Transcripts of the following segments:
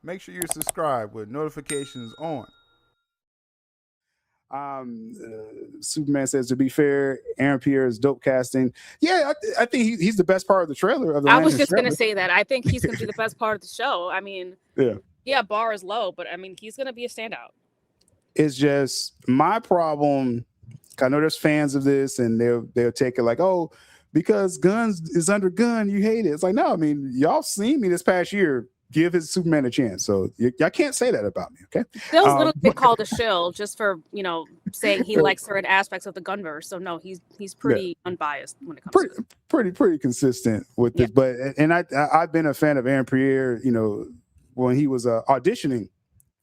Make sure you're subscribed with notifications on. Superman says, to be fair, Aaron Pierre is dope casting. Yeah, I think he's the best part of the trailer, of the I was Lantern just gonna trailer. say that. I think he's gonna be the best part of the show. I mean, Yeah. bar is low, but I mean, he's gonna be a standout. It's just my problem. I know there's fans of this, and they'll take it like, oh, because Gunn is under Gunn, you hate it. It's like, no, I mean, y'all seen me this past year give his Superman a chance, so y'all can't say that about me, okay? Bill's little bit called a shill just for saying he likes certain aspects of the Gunverse. So no, he's pretty unbiased when it comes to it. Pretty consistent with this. But I've been a fan of Aaron Pierre, when he was auditioning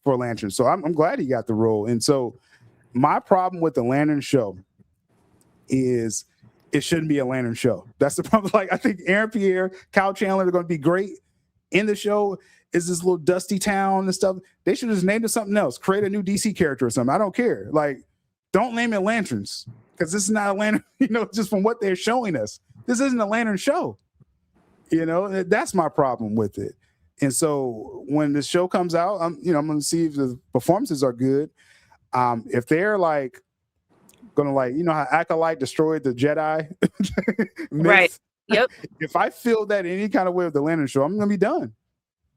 for Lantern, so I'm glad he got the role. And so my problem with the Lantern show is it shouldn't be a Lantern show. That's the problem. Like, I think Aaron Pierre, Kyle Chandler are going to be great in the show. Is this little dusty town and stuff? They should just name it something else. Create a new DC character or something. I don't care. Like, don't name it Lanterns, because this is not a Lantern. Just from what they're showing us, this isn't a Lantern show. That's my problem with it. And so when the show comes out, I'm going to see if the performances are good. If they're like going to how Acolyte destroyed the Jedi, right? Yep. If I feel that any kind of way with the Lantern show, I'm going to be done.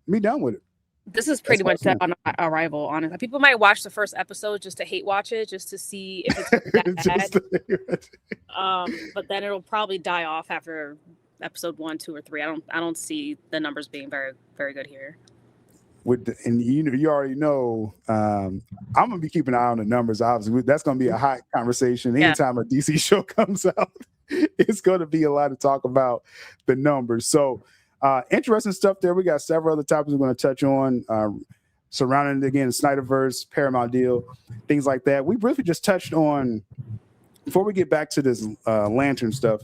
Be done with it. This is pretty much set on arrival. Honestly, people might watch the first episode just to hate watch it, just to see if it's that bad. But then it'll probably die off after episode 1, 2, or 3. I don't see the numbers being very, very good here. You already know, I'm gonna be keeping an eye on the numbers. Obviously, that's gonna be a hot conversation anytime a DC show comes out. It's gonna be a lot to talk about the numbers. So interesting stuff there. We got several other topics we're going to touch on surrounding, again, SnyderVerse, Paramount deal, things like that. We briefly just touched on, before we get back to this Lantern stuff,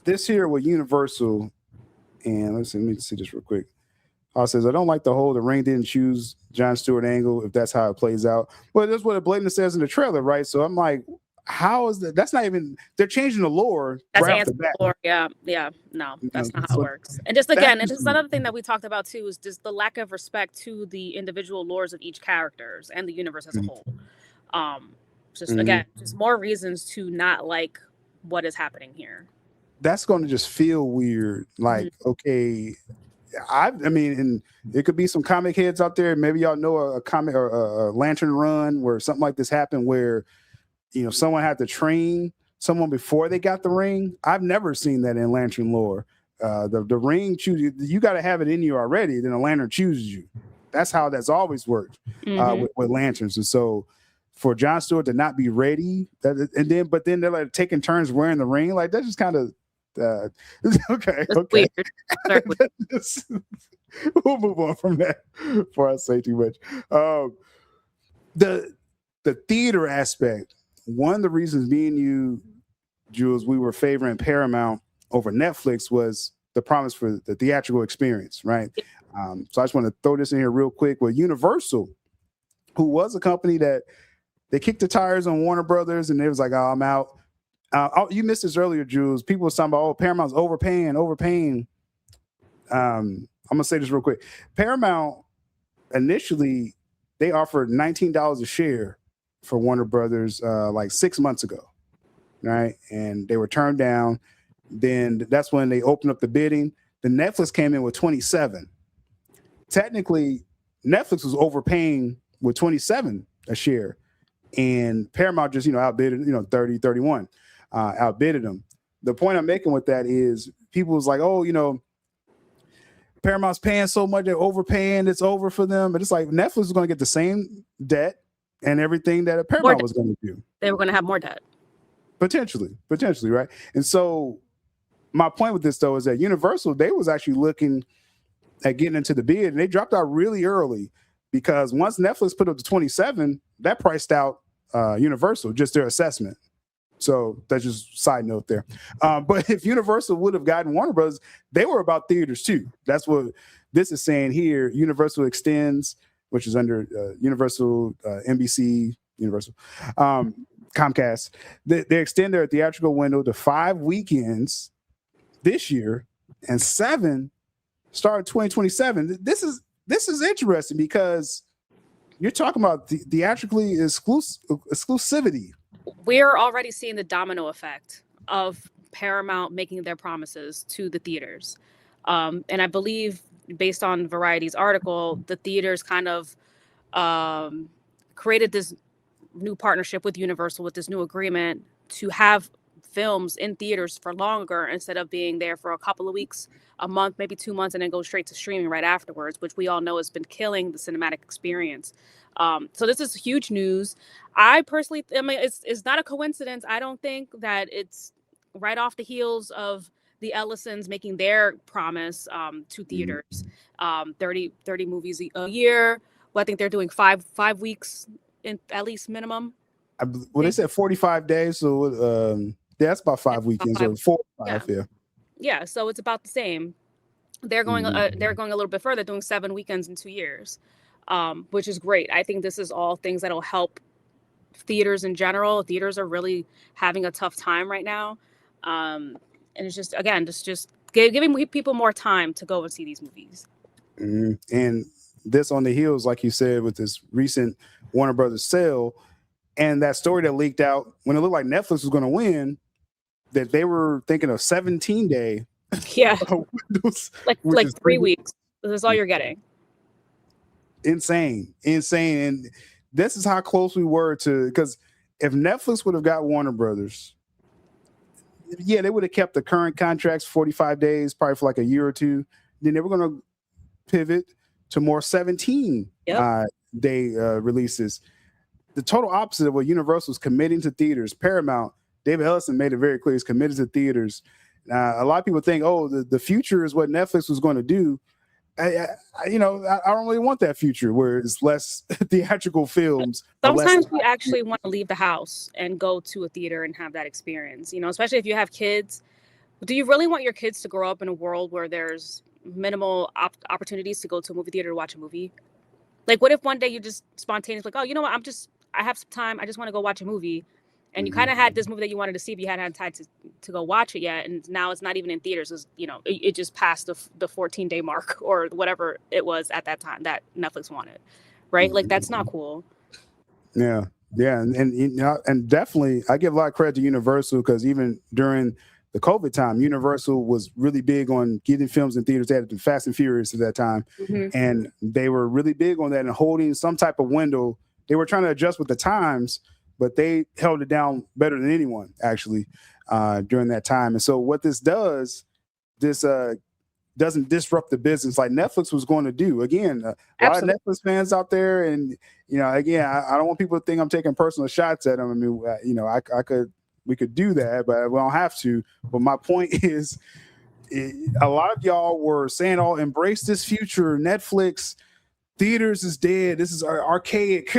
this here with Universal, and let me see this real quick. Says, I don't like the ring didn't choose John Stewart angle, if that's how it plays out. Well, that's what it blatantly says in the trailer, right? So I'm like, how is that? That's not even, they're changing the lore. That's right the lore. Yeah. No, that's not how it works. And just again, and just another thing that we talked about too is just the lack of respect to the individual lores of each characters and the universe as a whole. Again, just more reasons to not like what is happening here. That's going to just feel weird. Like, okay, I mean, and there could be some comic heads out there. Maybe y'all know a comic or a Lantern run where something like this happened, where someone had to train someone before they got the ring. I've never seen that in Lantern lore. The ring chooses you, got to have it in you already. Then a Lantern chooses you. That's how that's always worked with Lanterns. And so for John Stewart to not be ready, but then they're like taking turns wearing the ring, like that's just kind of okay. Weird. We'll move on from that before I say too much. The theater aspect. One of the reasons me and you, Jules, we were favoring Paramount over Netflix was the promise for the theatrical experience, right? So I just want to throw this in here real quick. With Universal, who was a company that they kicked the tires on Warner Brothers, and they was like, "Oh, I'm out." You missed this earlier, Jules. People were talking about, "Oh, Paramount's overpaying." I'm gonna say this real quick. Paramount initially they offered $19 a share for Warner Brothers like 6 months ago, right? And they were turned down. Then that's when they opened up the bidding. The Netflix came in with 27. Technically, Netflix was overpaying with 27 a share, and Paramount just outbidded 30, 31, outbidded them. The point I'm making with that is people was like, oh, Paramount's paying so much, they're overpaying, it's over for them. But it's like Netflix is going to get the same debt and everything that a Paramount was going to do. They were going to have more debt. Potentially, right? And so my point with this, though, is that Universal, they was actually looking at getting into the bid, and they dropped out really early because once Netflix put up to 27, that priced out Universal, just their assessment. So that's just side note there. But if Universal would have gotten Warner Bros., they were about theaters too. That's what this is saying here. Universal extends, which is under Universal, NBC, Universal, Comcast. They extend their theatrical window to 5 weekends this year and 7 start of 2027. This is interesting because you're talking about the theatrically exclusivity. We're already seeing the domino effect of Paramount making their promises to the theaters. And I believe, based on Variety's article, the theaters kind of created this new partnership with Universal, with this new agreement to have films in theaters for longer instead of being there for a couple of weeks, a month, maybe 2 months, and then go straight to streaming right afterwards, which we all know has been killing the cinematic experience. So this is huge news. I personally, I mean, it's not a coincidence. I don't think that it's right off the heels of the Ellisons making their promise to theaters, 30 movies a year. Well, I think they're doing five weeks in at least minimum. They said 45 days, so that's about 5 weekends, or 4 or 5, yeah. So it's about the same. They're going a little bit further, doing 7 weekends in 2 years, which is great. I think this is all things that'll help theaters in general. Theaters are really having a tough time right now, and it's just, again, just giving people more time to go and see these movies. And this on the heels, like you said, with this recent Warner Brothers sale, and that story that leaked out when it looked like Netflix was going to win, that they were thinking of 17-day windows, like 3 weeks. That's all you're getting. Insane. And this is how close we were to, because if Netflix would have got Warner Brothers, they would have kept the current contracts 45 days, probably for like a year or two. Then they were going to pivot to more 17-day releases. The total opposite of what Universal is committing to theaters. Paramount, David Ellison made it very clear, he's committed to theaters. A lot of people think, the future is what Netflix was going to do. I don't really want that future where it's less theatrical films. Sometimes we actually want to leave the house and go to a theater and have that experience, especially if you have kids. Do you really want your kids to grow up in a world where there's minimal opportunities to go to a movie theater to watch a movie? Like, what if one day you just spontaneously like, oh, you know what, I have some time, I just want to go watch a movie, and you kind of had this movie that you wanted to see, but you hadn't had time to go watch it yet, and now it's not even in theaters. It just passed the 14-day mark or whatever it was at that time that Netflix wanted, right? Like, that's not cool. Yeah, and definitely I give a lot of credit to Universal, because even during the COVID time, Universal was really big on getting films in theaters. They had the Fast and Furious at that time, and they were really big on that and holding some type of window. They were trying to adjust with the times, but they held it down better than anyone, actually, during that time. And so what this doesn't disrupt the business like Netflix was going to do. Again, a lot of Netflix fans out there, and again, I don't want people to think I'm taking personal shots at them. I mean, we could do that, but we don't have to. But my point is, a lot of y'all were saying, embrace this future. Netflix, theaters is dead. This is archaic.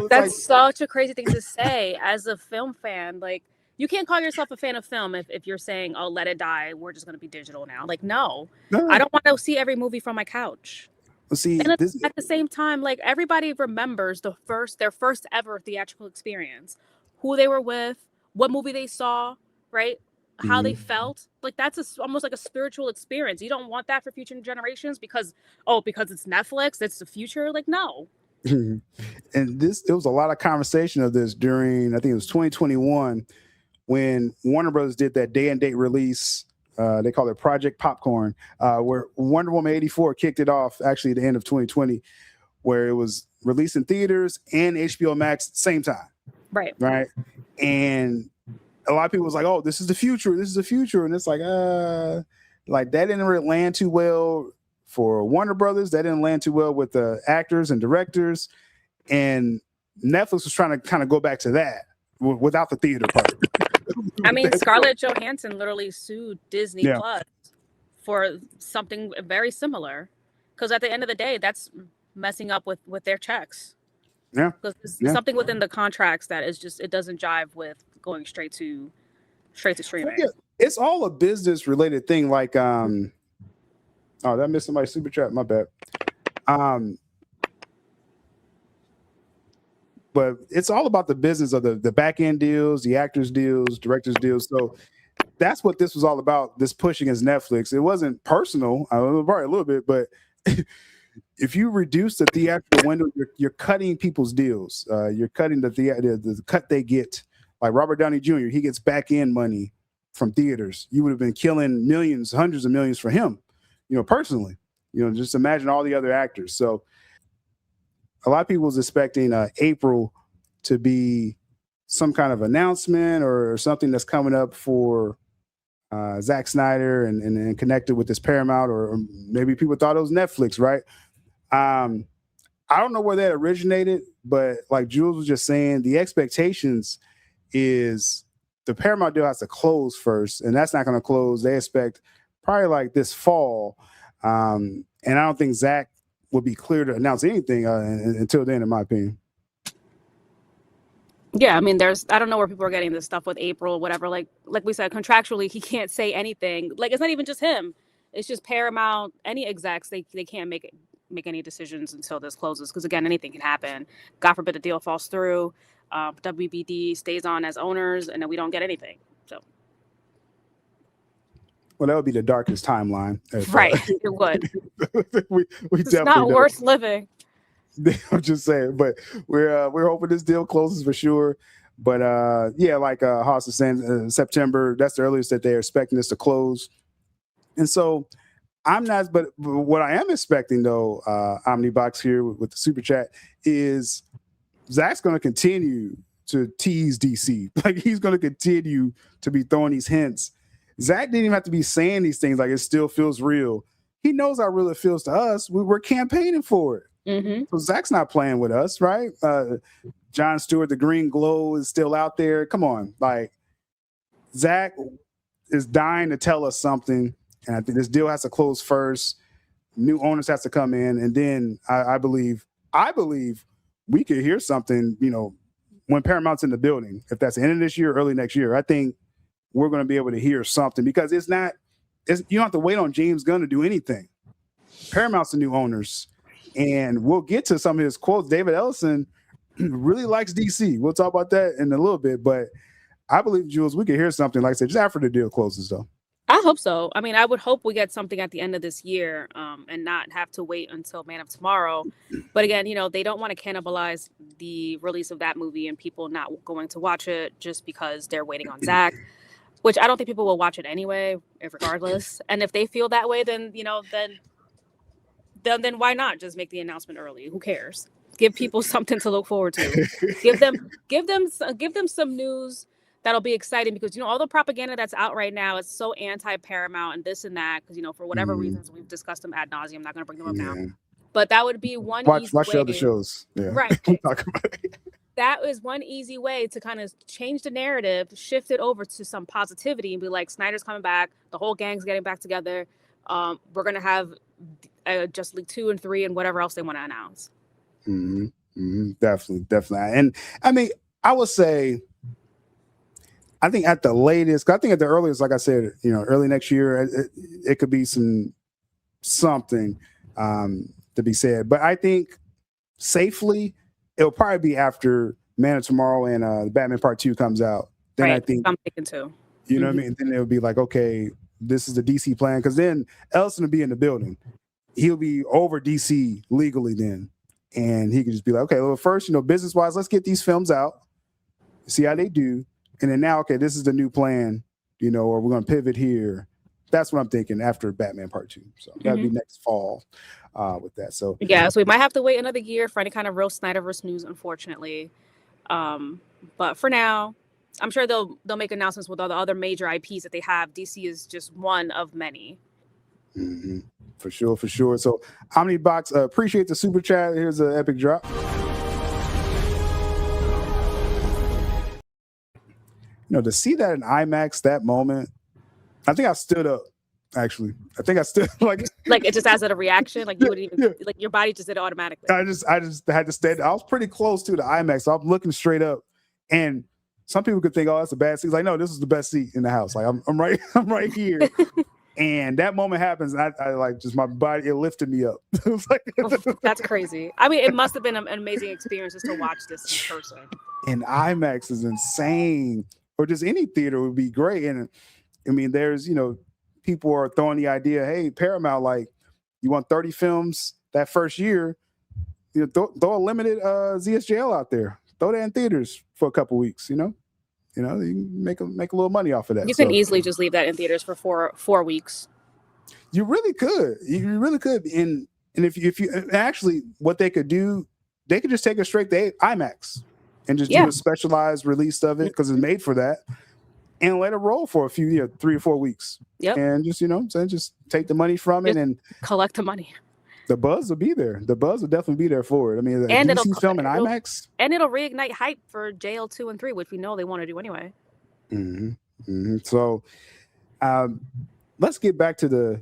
That's such a crazy thing to say as a film fan. Like, you can't call yourself a fan of film if you're saying, oh, let it die, we're just going to be digital now. Like, no. I don't want to see every movie from my couch. See, and at the same time, like, everybody remembers their first ever theatrical experience, who they were with, what movie they saw, right? How they felt. Like, that's almost like a spiritual experience. You don't want that for future generations because it's Netflix, that's the future. Like, no. And there was a lot of conversation of this during, I think it was 2021, when Warner Brothers did that day and date release. They call it Project Popcorn, where Wonder Woman 84 kicked it off actually at the end of 2020, where it was released in theaters and HBO Max at the same time. Right. And a lot of people was like, oh, this is the future. And it's like that didn't really land too well for Warner Brothers. That didn't land too well with the actors and directors. And Netflix was trying to kind of go back to that without the theater part. I mean, Scarlett Johansson literally sued Disney Plus for something very similar. Because at the end of the day, that's messing up with their checks. Yeah. Because there's something within the contracts that is just, it doesn't jive with going straight to streaming. Yeah, it's all a business related thing. Like, did I miss somebody's super chat? My bad. But it's all about the business of the back end deals, the actors deals, directors deals. So that's what this was all about. This push against Netflix. It wasn't personal, probably a little bit, but if you reduce the theatrical window, you're cutting people's deals. You're cutting the cut they get. Like Robert Downey Jr., he gets back end money from theaters. You would have been killing millions, hundreds of millions for him, personally. Just imagine all the other actors. So a lot of people was expecting April to be some kind of announcement or something that's coming up for Zack Snyder and connected with this Paramount, or maybe people thought it was Netflix, right? I don't know where that originated, but like Jules was just saying, the expectations is the Paramount deal has to close first, and that's not going to close. They expect probably like this fall, and I don't think Zack would be clear to announce anything until then, in my opinion. Yeah, I mean, I don't know where people are getting this stuff with April, whatever. Like we said, contractually, he can't say anything. Like, it's not even just him. It's just Paramount, any execs, they can't make any decisions until this closes. Because, again, anything can happen. God forbid the deal falls through. WBD stays on as owners, and then we don't get anything. So, well, that would be the darkest timeline. Right, it would. we it's definitely not worth living. I'm just saying, but we're hoping this deal closes for sure. But yeah, like Haas is saying, September, that's the earliest that they're expecting this to close. And so I'm not, but what I am expecting though, Omnibox here with the super chat, is Zack's going to continue to tease DC. Like, he's going to continue to be throwing these hints. Zack didn't even have to be saying these things like it still feels real. He knows how real it feels to us. We're campaigning for it. Mm-hmm. So Zack's not playing with us, right? John Stewart, the green glow is still out there. Come on. Like, Zack is dying to tell us something. And I think this deal has to close first. New owners has to come in. And then I believe we could hear something, when Paramount's in the building. If that's the end of this year, early next year, I think we're going to be able to hear something, because you don't have to wait on James Gunn to do anything. Paramount's the new owners. And we'll get to some of his quotes. David Ellison really likes DC. We'll talk about that in a little bit. But I believe, Jules, we could hear something, like I said, just after the deal closes, though. I hope so. I mean, I would hope we get something at the end of this year, and not have to wait until Man of Tomorrow. But again, they don't want to cannibalize the release of that movie and people not going to watch it just because they're waiting on Zack, which I don't think people will watch it anyway, regardless. And if they feel that way, then then why not just make the announcement early? Who cares? Give people something to look forward to. give them some news that'll be exciting, because all the propaganda that's out right now is so anti-Paramount and this and that, because for whatever reasons we've discussed them ad nauseum. I'm not going to bring them up now, but that would be one easy watch way. The other shows, right? Talk about it. That is one easy way to kind of change the narrative, shift it over to some positivity, and be like, Snyder's coming back, the whole gang's getting back together. We're gonna have Justice League 2 and 3 and whatever else they want to announce. Mm-hmm. Mm-hmm. Definitely. And I mean, I would say, I think at the latest, I think at the earliest, like I said, early next year, it could be something to be said. But I think safely, it'll probably be after Man of Tomorrow and Batman Part 2 comes out. Then right. I think I'm thinking too. You know what I mean? Then it'll be like, okay, this is the DC plan, because then Ellison will be in the building. He'll be over DC legally then, and he can just be like, okay, well, first, business wise, let's get these films out, see how they do, and then now, okay, this is the new plan, or we're going to pivot here. That's what I'm thinking after Batman Part 2. So that'll be next fall with that. So yeah, so we might have to wait another year for any kind of real SnyderVerse news, unfortunately. But for now, I'm sure they'll make announcements with all the other major IPs that they have. DC is just one of many. Mm-hmm. For sure. So Omnibox, appreciate the super chat. Here's an epic drop. To see that in IMAX, that moment, I think I stood up. Actually, I think I stood like it just as a reaction, like you would even like your body just did it automatically. I just had to stand. I was pretty close to the IMAX, so I'm looking straight up, and some people could think, "Oh, that's a bad seat." Like, no, this is the best seat in the house. Like, I'm right here. And that moment happens, and I like just my body, it lifted me up. It was like, that's crazy. I mean, it must have been an amazing experience just to watch this in person. And IMAX is insane, or just any theater would be great. And I mean, there's, people are throwing the idea, hey, Paramount, like, you want 30 films that first year, throw a limited ZSJL out there. Throw that in theaters for a couple weeks, you can make a little money off of that. You can easily just leave that in theaters for four weeks. You really could. You really could. And if you actually, what they could do, they could just take it straight to IMAX and just do a specialized release of it because it's made for that, and let it roll for a few 3 or 4 weeks. Yep. And just just take the money from it and collect the money. The buzz will be there. The buzz will definitely be there for it. I mean, and DC film in IMAX, and it'll reignite hype for JL 2 and 3, which we know they want to do anyway. So, let's get back to the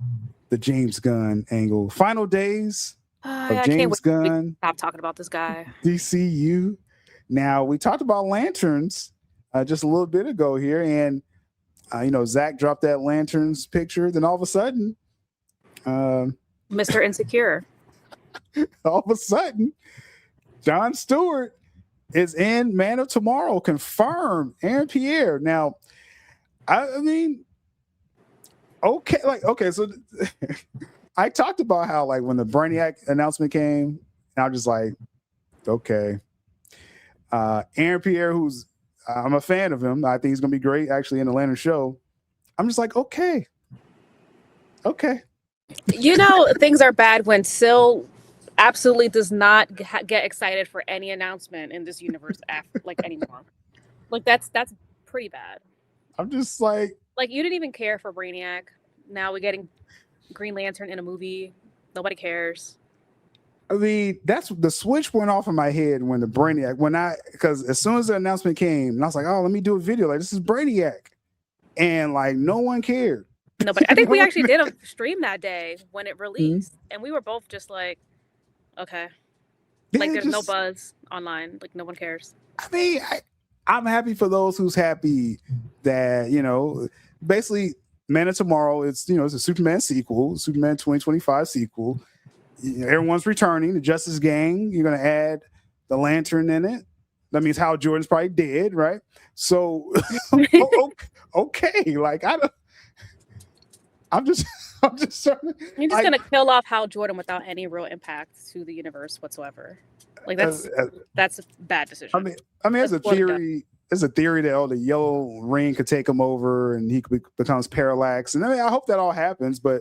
James Gunn angle. Final days of James Gunn. Stop talking about this guy. DCU. Now, we talked about lanterns just a little bit ago here, and Zach dropped that lanterns picture. Then all of a sudden, Mr. Insecure. All of a sudden, John Stewart is in Man of Tomorrow, confirmed. Aaron Pierre. Now, I mean, okay, so I talked about how, like, when the Brainiac announcement came, and I was just like, okay. Aaron Pierre, I'm a fan of him. I think he's gonna be great actually in the Lantern show. I'm just like, okay. Things are bad when Syl absolutely does not get excited for any announcement in this universe anymore. Like that's pretty bad. I'm just like you didn't even care for Brainiac. Now we're getting Green Lantern in a movie. Nobody cares. I mean, that's the switch went off in my head when the Brainiac, because as soon as the announcement came, and I was like, oh, let me do a video. Like, this is Brainiac. And like, no one cared. Nobody. I think we actually did a stream that day when it released, and we were both just like, okay. Like, there's no buzz online. Like, no one cares. I mean, I'm happy for those who's happy that, basically, Man of Tomorrow, it's a Superman sequel, Superman 2025 sequel. Everyone's returning. The Justice Gang, you're going to add the Lantern in it. That means Hal Jordan's probably dead, right? So, okay. Like, I'm just trying to, you're just going to kill off Hal Jordan without any real impact to the universe whatsoever. Like, that's a bad decision. I mean, there's a theory. There's a theory that the yellow ring could take him over and he becomes Parallax. And I hope that all happens, but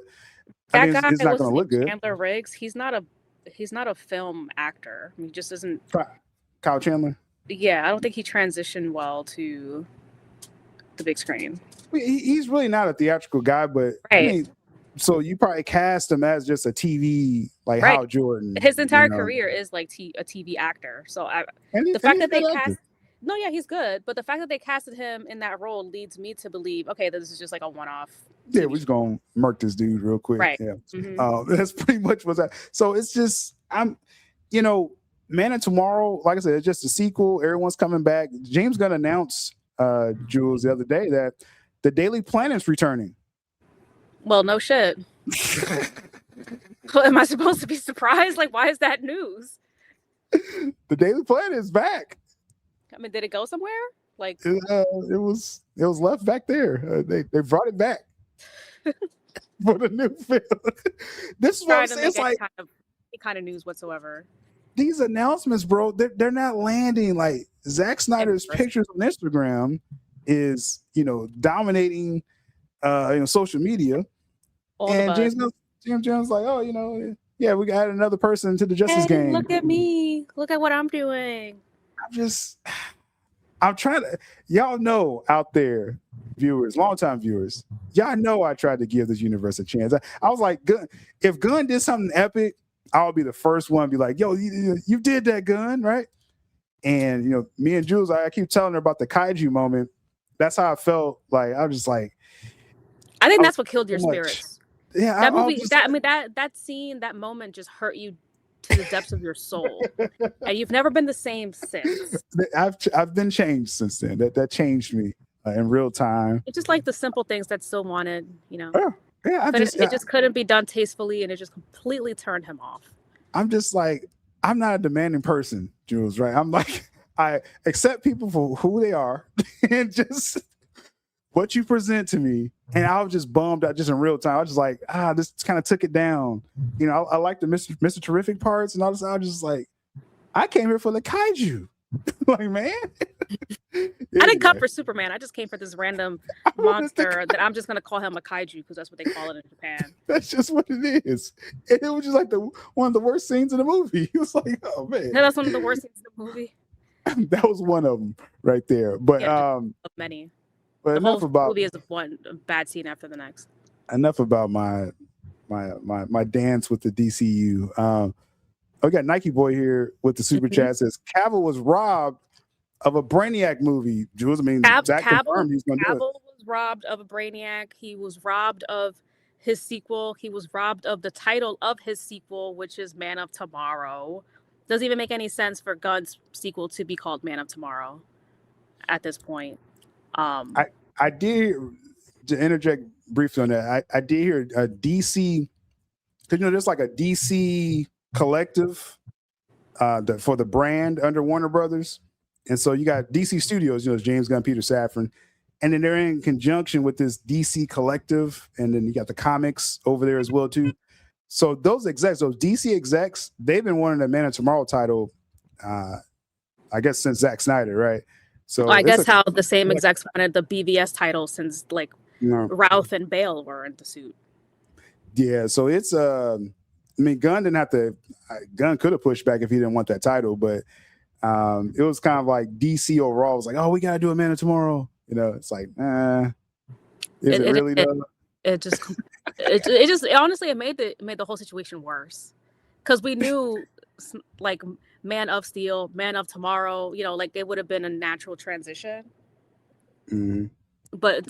that guy it's not going to look good. Chandler Riggs, he's not a film actor. He just isn't. Kyle Chandler. Yeah, I don't think he transitioned well to the big screen. He's really not a theatrical guy, but right. So you probably cast him as just a TV like Hal Jordan. His entire career is like a TV actor. So the fact that they cast. No, yeah, he's good. But the fact that they casted him in that role leads me to believe, okay, this is just like a one-off. Yeah, we're just going to murk this dude real quick. Right. Yeah. That's pretty much what's that. So it's just, Man of Tomorrow, like I said, it's just a sequel. Everyone's coming back. James Gunn announced, Jules, the other day that the Daily Planet's returning. Well, no shit. Well, am I supposed to be surprised? Like, why is that news? The Daily Planet is back. I mean, did it go somewhere? Like, it was left back there. They brought it back for the new film. This is what I'm saying. It's like kind of news whatsoever. These announcements, bro, they're not landing. Like, Zack Snyder's pictures on Instagram is dominating social media, and James Gunn's like, oh, yeah, we got another person to the Justice Gang. Look at me. Look at what I'm doing. I'm trying to, y'all know out there, viewers, longtime viewers, y'all know I tried to give this universe a chance. I was like, if Gunn did something epic, I'll be the first one to be like, yo, you did that, Gunn, right? And, me and Jules, I keep telling her about the kaiju moment. That's how I felt. Like, I was just like, I think that's what killed your spirits. Yeah, that movie, that scene, that moment just hurt you to the depths of your soul, and you've never been the same since. I've been changed since then. That changed me in real time. It's just like the simple things that still wanted, Yeah, it just couldn't be done tastefully, and it just completely turned him off. I'm just like, I'm not a demanding person, Jules. Right? I'm like, I accept people for who they are, and just what you present to me, and I was just bummed out just in real time. I was just like, this kind of took it down. You know, I like the Mr. Terrific parts and all this. I was just like, I came here for the kaiju. Like, man. I didn't come for Superman. I just came for this random monster that I'm just gonna call him a kaiju because that's what they call it in Japan. That's just what it is. And it was just like one of the worst scenes in the movie. It was like, oh man. Yeah, that's one of the worst scenes in the movie. That was one of them right there. But of many. But the enough whole about movie is one bad scene after the next. Enough about my dance with the DCU. I got Nike Boy here with the super chat. Says Cavill was robbed of a Brainiac movie. Jules, I mean, Zach confirmed he's going to do it. Cavill was robbed of a Brainiac. He was robbed of his sequel. He was robbed of the title of his sequel, which is Man of Tomorrow. Doesn't even make any sense for Gunn's sequel to be called Man of Tomorrow at this point. I did, to interject briefly on that, I did hear a DC, because there's like a DC collective for the brand under Warner Brothers. And so you got DC Studios, James Gunn, Peter Safran, and then they're in conjunction with this DC collective, and then you got the comics over there as well too. So those DC execs, they've been wanting a Man of Tomorrow title, I guess since Zack Snyder, right? So I guess how the same execs wanted the BVS title since like Routh and Bale were in the suit. Yeah, so it's I mean, Gunn didn't have to. Gunn could have pushed back if he didn't want that title, but it was kind of like DC overall was like, "Oh, we gotta do a Man of Tomorrow." It's like, is it really though? It just honestly it made the whole situation worse because we knew like Man of Steel, Man of Tomorrow, like it would have been a natural transition. Mm-hmm. But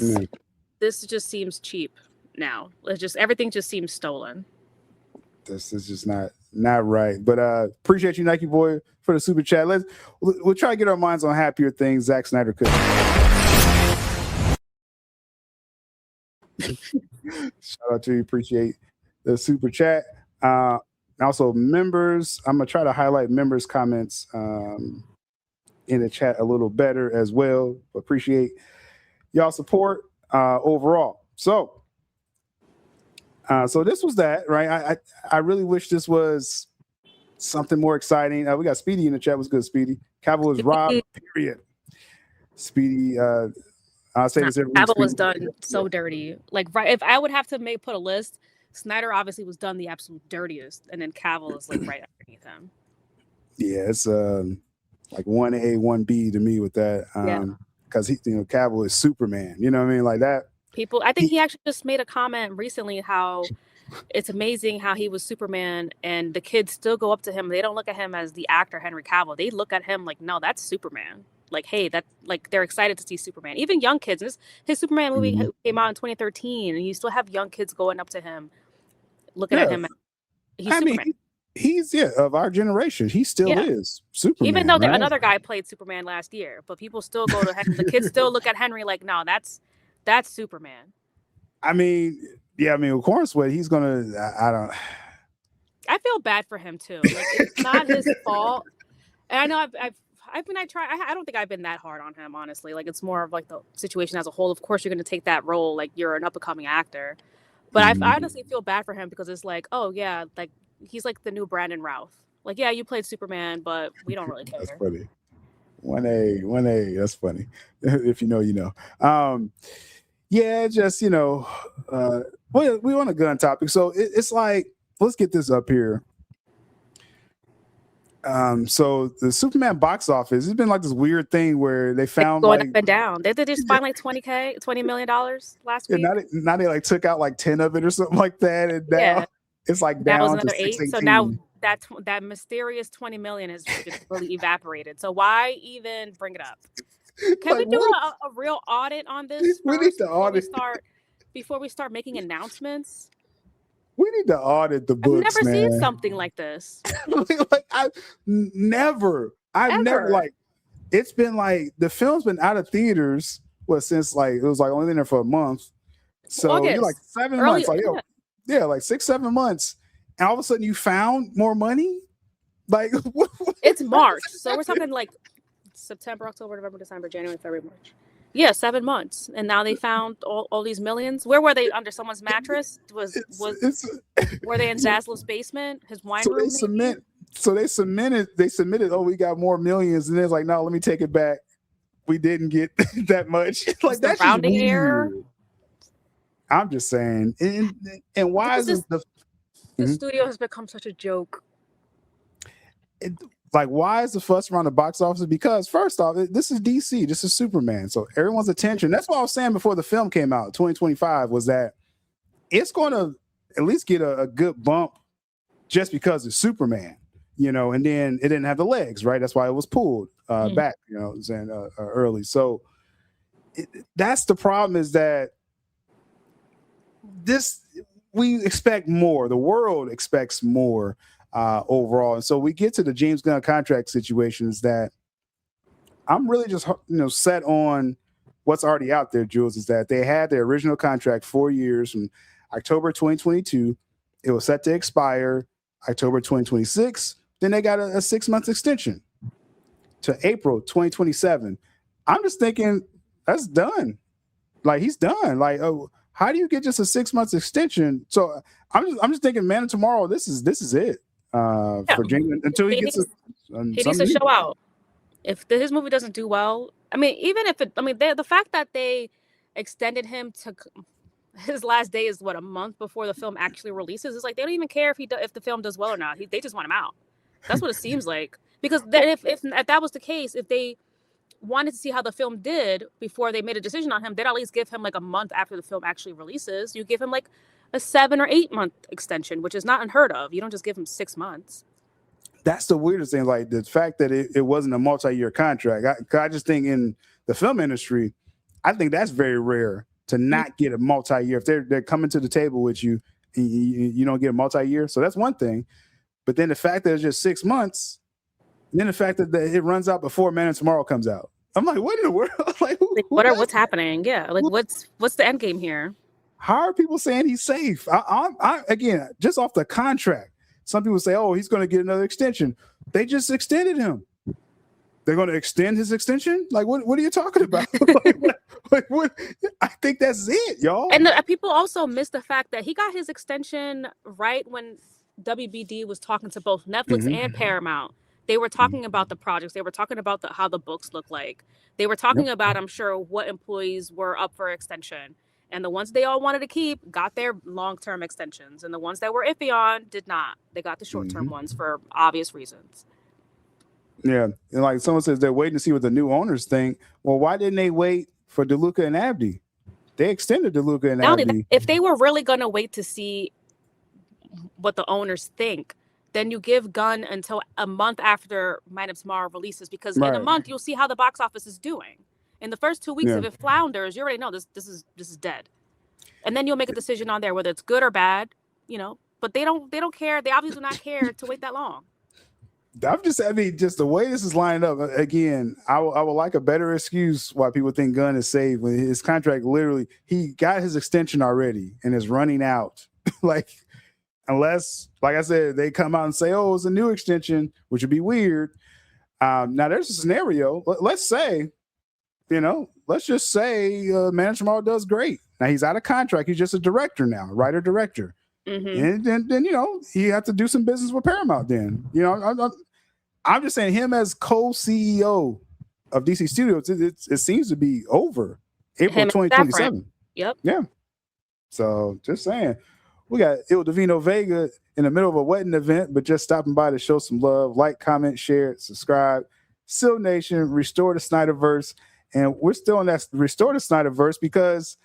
this just seems cheap now. Everything just seems stolen. This is just not right. But appreciate you, Nike Boy, for the super chat. We'll try to get our minds on happier things Zack Snyder could. Shout out to you. Appreciate the super chat. Also, members. I'm gonna try to highlight members' comments in the chat a little better as well. Appreciate y'all support overall. So this was that, right? I really wish this was something more exciting. We got Speedy in the chat. Was good, Speedy. Cavill was robbed. Period. Speedy. I'll say this every week. Cavill was done so dirty. Like, right, if I would have to put a list, Snyder obviously was done the absolute dirtiest, and then Cavill is like right underneath him. Yeah, it's like 1A, 1B to me with that. Because Cavill is Superman. You know what I mean? Like that. I think he actually just made a comment recently how it's amazing how he was Superman and the kids still go up to him. They don't look at him as the actor Henry Cavill. They look at him like, no, that's Superman. Like, hey, that like they're excited to see Superman. Even young kids. His Superman movie came out in 2013, and you still have young kids going up to him, looking at him. He's Superman. He's of our generation. He still is Superman. Even though another guy played Superman last year, but people still go to Henry. The kids still look at Henry like, no, that's Superman. I mean, of course, what he's gonna. I feel bad for him too. Like, it's not his fault, and I know I don't think I've been that hard on him, honestly. Like, it's more of like the situation as a whole. Of course, you're going to take that role. Like, you're an up and coming actor, but I honestly feel bad for him because it's like, oh yeah, like he's like the new Brandon Routh. Like, yeah, you played Superman, but we don't really care. That's funny. 1A. That's funny. If you know, you know. Yeah, just we on a gun topic, so it's like, let's get this up here. So the Superman box office, it's been like this weird thing where they found going up and down. They just find like $20 million last week. Now they like took out like 10 of it or something like that, and now it's like down was another to 8. 618. So now that mysterious 20 million has just really evaporated. So why even bring it up? Can we do a real audit on this? We need to audit before we start making announcements. We need to audit the books. I've never seen something like this. I've never like. It's been like the film's been out of theaters since like it was like only in there for a month. So you're like 7 months, like like 6-7 months, and all of a sudden you found more money. Like it's March, so we're talking like September, October, November, December, January, February, March. Yeah, 7 months, and now they found all these millions. Where were they? Under someone's mattress? Were they in Zaslav's basement, his wine so room? they submitted. Oh, we got more millions, and then it's like, no, let me take it back. We didn't get that much. Like that's rounding just error. I'm just saying, and why is the studio has become such a joke? Like, why is the fuss around the box office? Because first off, this is DC, this is Superman, so everyone's attention. That's what I was saying before the film came out, 2025, was that it's going to at least get a good bump just because it's Superman, and then it didn't have the legs, right? That's why it was pulled back, early. So that's the problem, is that we expect more. The world expects more overall. And so we get to the James Gunn contract situations that I'm really just, set on what's already out there, Jules, is that they had their original contract 4 years from October 2022. It was set to expire October 2026. Then they got a 6-month extension to April 2027. I'm just thinking that's done. Like, he's done. Like, oh, how do you get just a 6 months extension? So I'm just thinking, Man of Tomorrow, this is it for James until he gets he needs to show out. If his movie doesn't do well, I mean, even if the fact that they extended him to his last day is a month before the film actually releases. It's like they don't even care if the film does well or not. They just want him out. That's what it seems like. Because if that was the case, if they wanted to see how the film did before they made a decision on him, they'd at least give him a month after the film actually releases. You give him a 7 or 8 month extension, which is not unheard of. You don't just give him 6 months. That's the weirdest thing. Like, the fact that it wasn't a multi-year contract. I just think in the film industry, I think that's very rare to not get a multi-year. If they're coming to the table with you, and you don't get a multi-year. So that's one thing. But then the fact that it's just 6 months, and then the fact that it runs out before Man of Tomorrow comes out. I'm like, what in the world? What's happening? Yeah, what's the end game here? How are people saying he's safe? I again, just off the contract. Some people say, oh, he's going to get another extension. They just extended him. They're going to extend his extension? Like, what are you talking about? What? I think that's it, y'all. And people also miss the fact that he got his extension right when WBD was talking to both Netflix and Paramount. They were talking about the projects. They were talking about how the books look like. They were talking about, I'm sure, what employees were up for extension. And the ones they all wanted to keep got their long-term extensions. And the ones that were iffy on did not. They got the short-term ones for obvious reasons. Yeah. And like someone says, they're waiting to see what the new owners think. Well, why didn't they wait for DeLuca and Abdi? They extended DeLuca and Abdi. If they were really going to wait to see what the owners think, then you give Gunn until a month after Man of Tomorrow releases, because in a month you'll see how the box office is doing. In the first 2 weeks, if it flounders, you already know this is dead, and then you'll make a decision on there whether it's good or bad, But they don't care. They obviously do not care to wait that long. Just the way this is lined up. Again, I would like a better excuse why people think Gunn is safe when his contract he got his extension already and is running out. Unless, like I said, they come out and say, oh, it's a new extension, which would be weird. Now, there's a scenario. Let's just say Man of Tomorrow does great. Now, he's out of contract. He's just a director now, writer-director. And then he had to do some business with Paramount then. I'm just saying, him as co-CEO of DC Studios, it seems to be over April 2027. Yep. Yeah. So just saying. We got Il Divino Vega in the middle of a wedding event, but just stopping by to show some love. Like, comment, share, subscribe. Sil Nation, restore the SnyderVerse. And we're still on that restore the SnyderVerse because,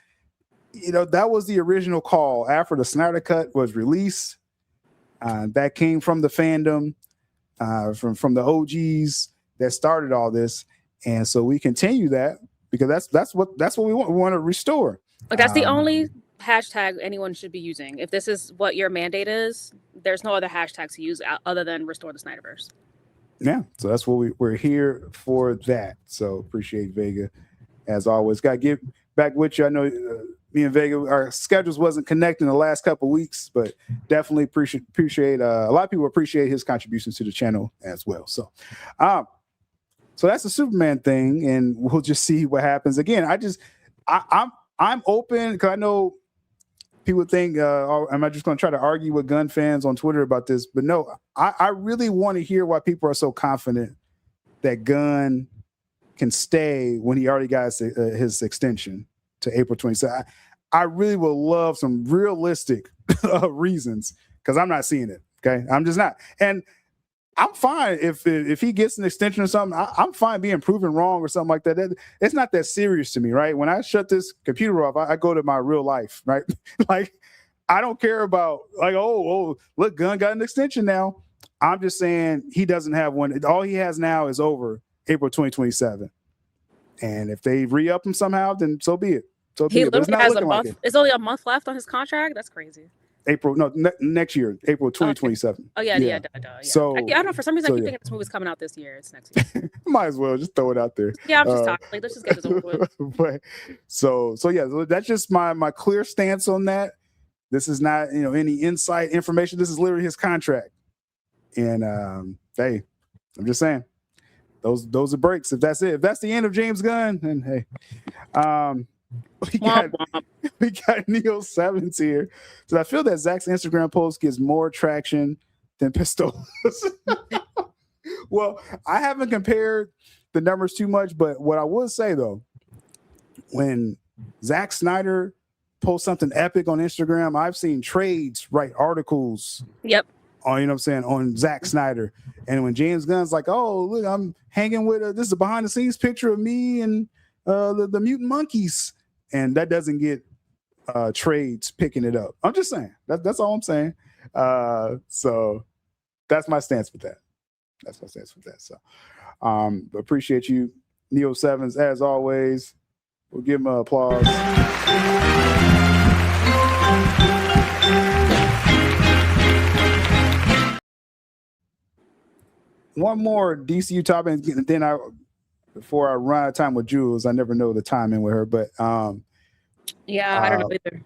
that was the original call after the Snyder Cut was released. That came from the fandom, from the OGs that started all this. And so we continue that because that's what we want. We want to restore. But that's the only hashtag anyone should be using. If this is what your mandate is, there's no other hashtags to use other than restore the SnyderVerse. Yeah, so that's what we're here for. That. So appreciate Vega as always. Got to get back with you. I know me and Vega, our schedules wasn't connecting the last couple of weeks, but definitely appreciate a lot of people appreciate his contributions to the channel as well. So So that's the Superman thing, and we'll just see what happens. Again, I'm open because I know people think, am I just going to try to argue with Gunn fans on Twitter about this? But no, I really want to hear why people are so confident that Gunn can stay when he already got his extension to April 27th. I really would love some realistic reasons because I'm not seeing it. Okay, I'm just not. And I'm fine if he gets an extension or something. I'm fine being proven wrong or something like that. It's not that serious to me, right? When I shut this computer off, I go to my real life, right? Like, I don't care about like, oh, look, Gunn got an extension now. I'm just saying he doesn't have one. All he has now is over April 2027. And if they re-up him somehow, then so be it. So He be it. But it's literally not has a looking like month. it. It's only a month left on his contract. That's crazy. Next year, April 2027. Oh yeah. So I don't know. For some reason, I keep yeah. thinking this movie's coming out this year. It's next year. Might as well just throw it out there. Yeah, I'm just talking. Like, let's just get this over with. But so yeah, so that's just my clear stance on that. This is not any inside information. This is literally his contract. And hey, I'm just saying, those are breaks. If that's it, if that's the end of James Gunn, then hey, we got Neo Sevens here. So I feel that Zach's Instagram post gets more traction than Pistolas. Well, I haven't compared the numbers too much, but what I would say though, when Zack Snyder posts something epic on Instagram, I've seen trades write articles. Yep. On on Zack Snyder. And when James Gunn's like, oh, look, I'm hanging with this is a behind the scenes picture of me and the mutant monkeys. And that doesn't get trades picking it up. I'm just saying. That's all I'm saying. So that's my stance with that. So appreciate you, Neo Sevens, as always. We'll give him an applause. One more DCU topic, and then before I run out of time with Jules, I never know the timing with her, but yeah, I don't know either.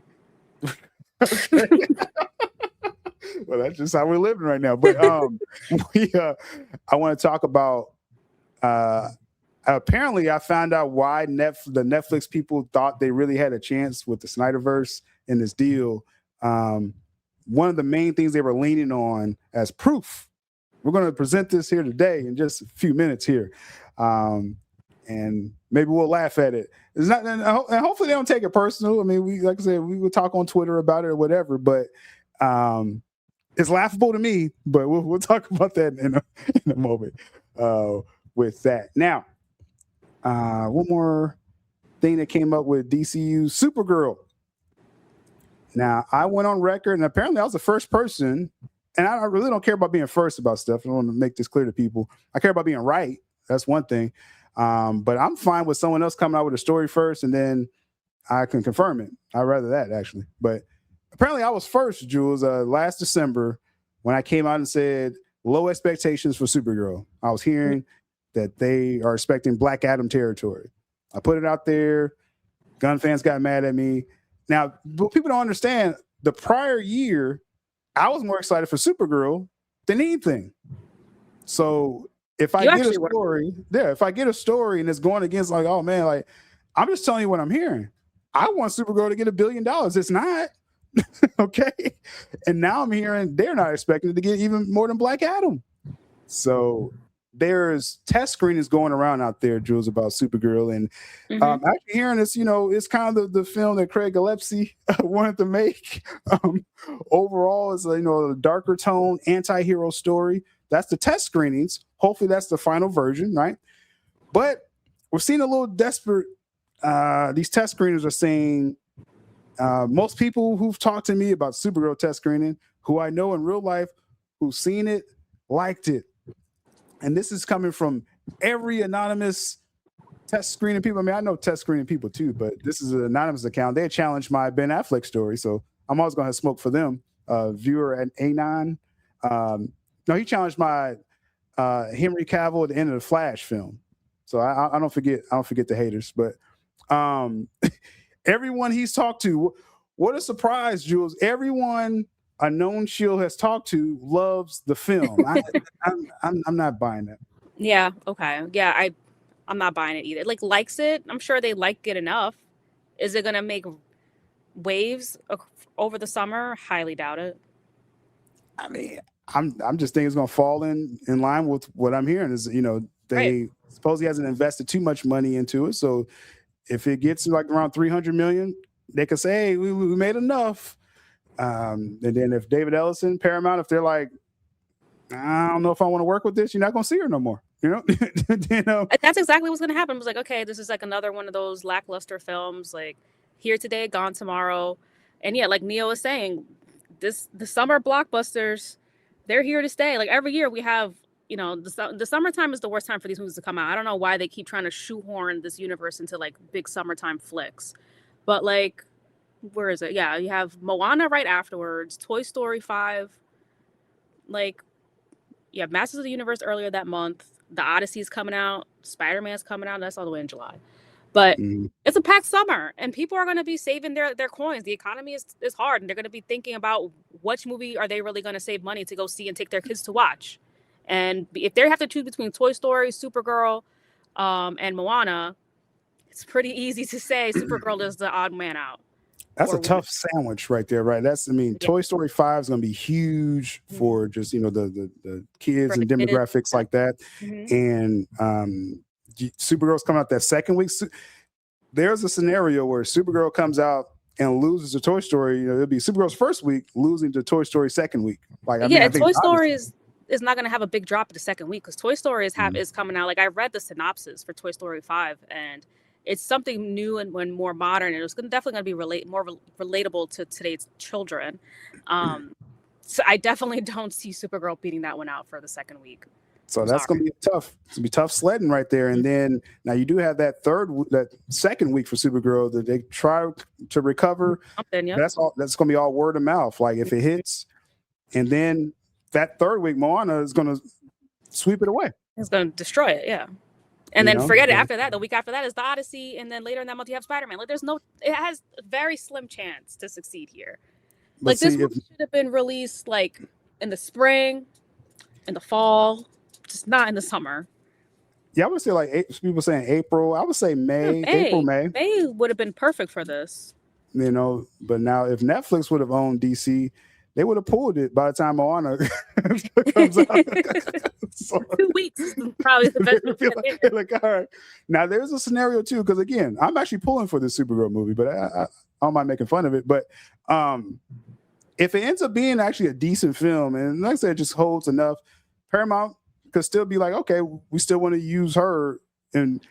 Well, that's just how we're living right now. But I want to talk about apparently I found out why the Netflix people thought they really had a chance with the SnyderVerse in this deal. One of the main things they were leaning on as proof. We're going to present this here today in just a few minutes here. And maybe we'll laugh at it. It's not, and hopefully they don't take it personal. I mean, like I said, we would talk on Twitter about it or whatever, but it's laughable to me, but we'll talk about that in a moment with that. Now, one more thing that came up with DCU, Supergirl. Now, I went on record, and apparently I was the first person. And I really don't care about being first about stuff. I want to make this clear to people. I care about being right. That's one thing. But I'm fine with someone else coming out with a story first, and then I can confirm it. I'd rather that, actually. But apparently I was first, Jules, last December when I came out and said low expectations for Supergirl. I was hearing that they are expecting Black Adam territory. I put it out there. Gunn fans got mad at me. Now, what people don't understand, the prior year, I was more excited for Supergirl than anything. So if I get a story, if I get a story and it's going against like, oh man, like I'm just telling you what I'm hearing. I want Supergirl to get $1 billion. It's not. Okay. And now I'm hearing they're not expecting it to get even more than Black Adam. So there's test screenings going around out there, Jules, about Supergirl. And actually hearing this, it's kind of the film that Craig Gillespie wanted to make. Overall, it's a darker tone, anti-hero story. That's the test screenings. Hopefully that's the final version, right? But we're seeing a little desperate. These test screeners are saying most people who've talked to me about Supergirl test screening, who I know in real life, who've seen it, liked it. And this is coming from every anonymous test screening people. I mean, I know test screening people too, but this is an anonymous account. They challenged my Ben Affleck story, so I'm always going to have smoke for them. Viewer at A9. No, he challenged my Henry Cavill at the end of the Flash film. So I don't forget the haters. But everyone he's talked to, what a surprise, Jules. Everyone a known shield has talked to loves the film. I'm not buying that. Yeah. Okay. Yeah. I'm not buying it either. Like likes it. I'm sure they like it enough. Is it gonna make waves over the summer? Highly doubt it. I mean, I'm just thinking it's gonna fall in line with what I'm hearing is, Right. they suppose he hasn't invested too much money into it. So if it gets like around 300 million, they could say, hey, we made enough. And then if David Ellison, Paramount, if they're like, I don't know if I want to work with this, you're not gonna see her no more. That's exactly what's gonna happen. It was like, okay, this is like another one of those lackluster films, like here today, gone tomorrow. And yeah, like Neo was saying, the summer blockbusters, they're here to stay. Like every year we have, the summertime is the worst time for these movies to come out. I don't know why they keep trying to shoehorn this universe into like big summertime flicks. But like, where is it? Yeah, you have Moana right afterwards, Toy Story 5, like you have Masters of the Universe earlier that month. The Odyssey's coming out. Spider-Man's coming out. That's all the way in July. But it's a packed summer, and people are going to be saving their coins. The economy is hard, and they're going to be thinking about which movie are they really going to save money to go see and take their kids to watch. And if they have to choose between Toy Story, Supergirl, and Moana, it's pretty easy to say Supergirl is the odd man out. That's a tough sandwich right there, right? Toy Story 5 is going to be huge for just, the kids and demographics like that. And Supergirl's coming out that second week. There's a scenario where Supergirl comes out and loses to Toy Story. It'll be Supergirl's first week losing to Toy Story second week. I think Toy Story is not going to have a big drop the second week because Toy Story is coming out. Like I read the synopsis for Toy Story 5 and it's something new and more modern, and it's definitely going to be more relatable to today's children. So I definitely don't see Supergirl beating that one out for the second week. So that's going to be tough. It's going to be tough sledding right there. And then now you do have that second week for Supergirl that they try to recover. That's going to be all word of mouth. Like if it hits, and then that third week, Moana is going to sweep it away. It's going to destroy it. Yeah. And then forget it after that. The week after that is the Odyssey. And then later in that month, you have Spider-Man. Like it has a very slim chance to succeed here. Like this movie should have been released like in the spring, in the fall, just not in the summer. Yeah, I would say like people saying April. I would say May. April, May. May would have been perfect for this. But now if Netflix would have owned DC, they would have pulled it by the time Moana comes out. So, 2 weeks is probably the best. Like, all right. Now there's a scenario too, because again, I'm actually pulling for this Supergirl movie, but I don't mind making fun of it. But if it ends up being actually a decent film, and like I said, it just holds enough, Paramount could still be like, okay, we still want to use her. And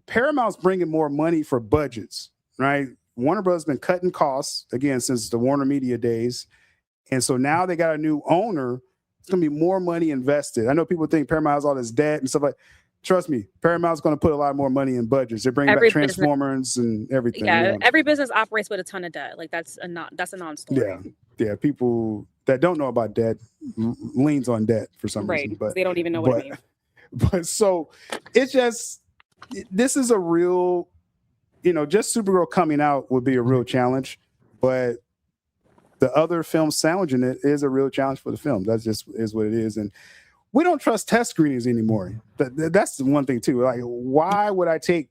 Paramount's bringing more money for budgets, right? Warner Bros. Been cutting costs again since the Warner Media days, and so now they got a new owner. It's gonna be more money invested. I know people think Paramount has all this debt and stuff like. Trust me, Paramount's going to put a lot more money in budgets. They're bringing back Transformers and everything. Yeah, every business operates with a ton of debt. Like that's a non-story. Yeah. People that don't know about debt leans on debt for some reason, but they don't even know what it means. But so it's just this is a real, just Supergirl coming out would be a real challenge, but the other film sandwiching it is a real challenge for the film. That's just is what it is, and. We don't trust test screenings anymore. That's the one thing too. Like, why would I take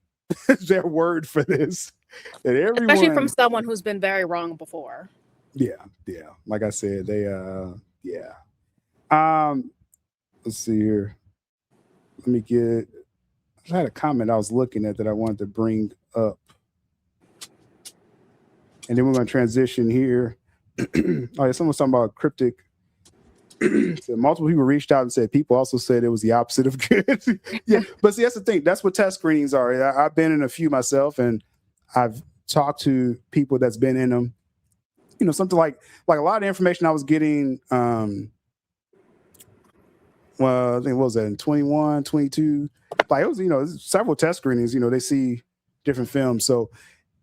their word for this? Especially from someone who's been very wrong before. Yeah. Like I said, they let's see here. I had a comment I was looking at that I wanted to bring up. And then we're going to transition here. Someone's talking about cryptic. So multiple people reached out and said people also said it was the opposite of good. Yeah, but see, that's the thing. That's what test screenings are. I've been in a few myself, and I've talked to people that's been in them. Something like a lot of information I was getting. I think what was that in 21, 22? Like it was, several test screenings. They see different films, so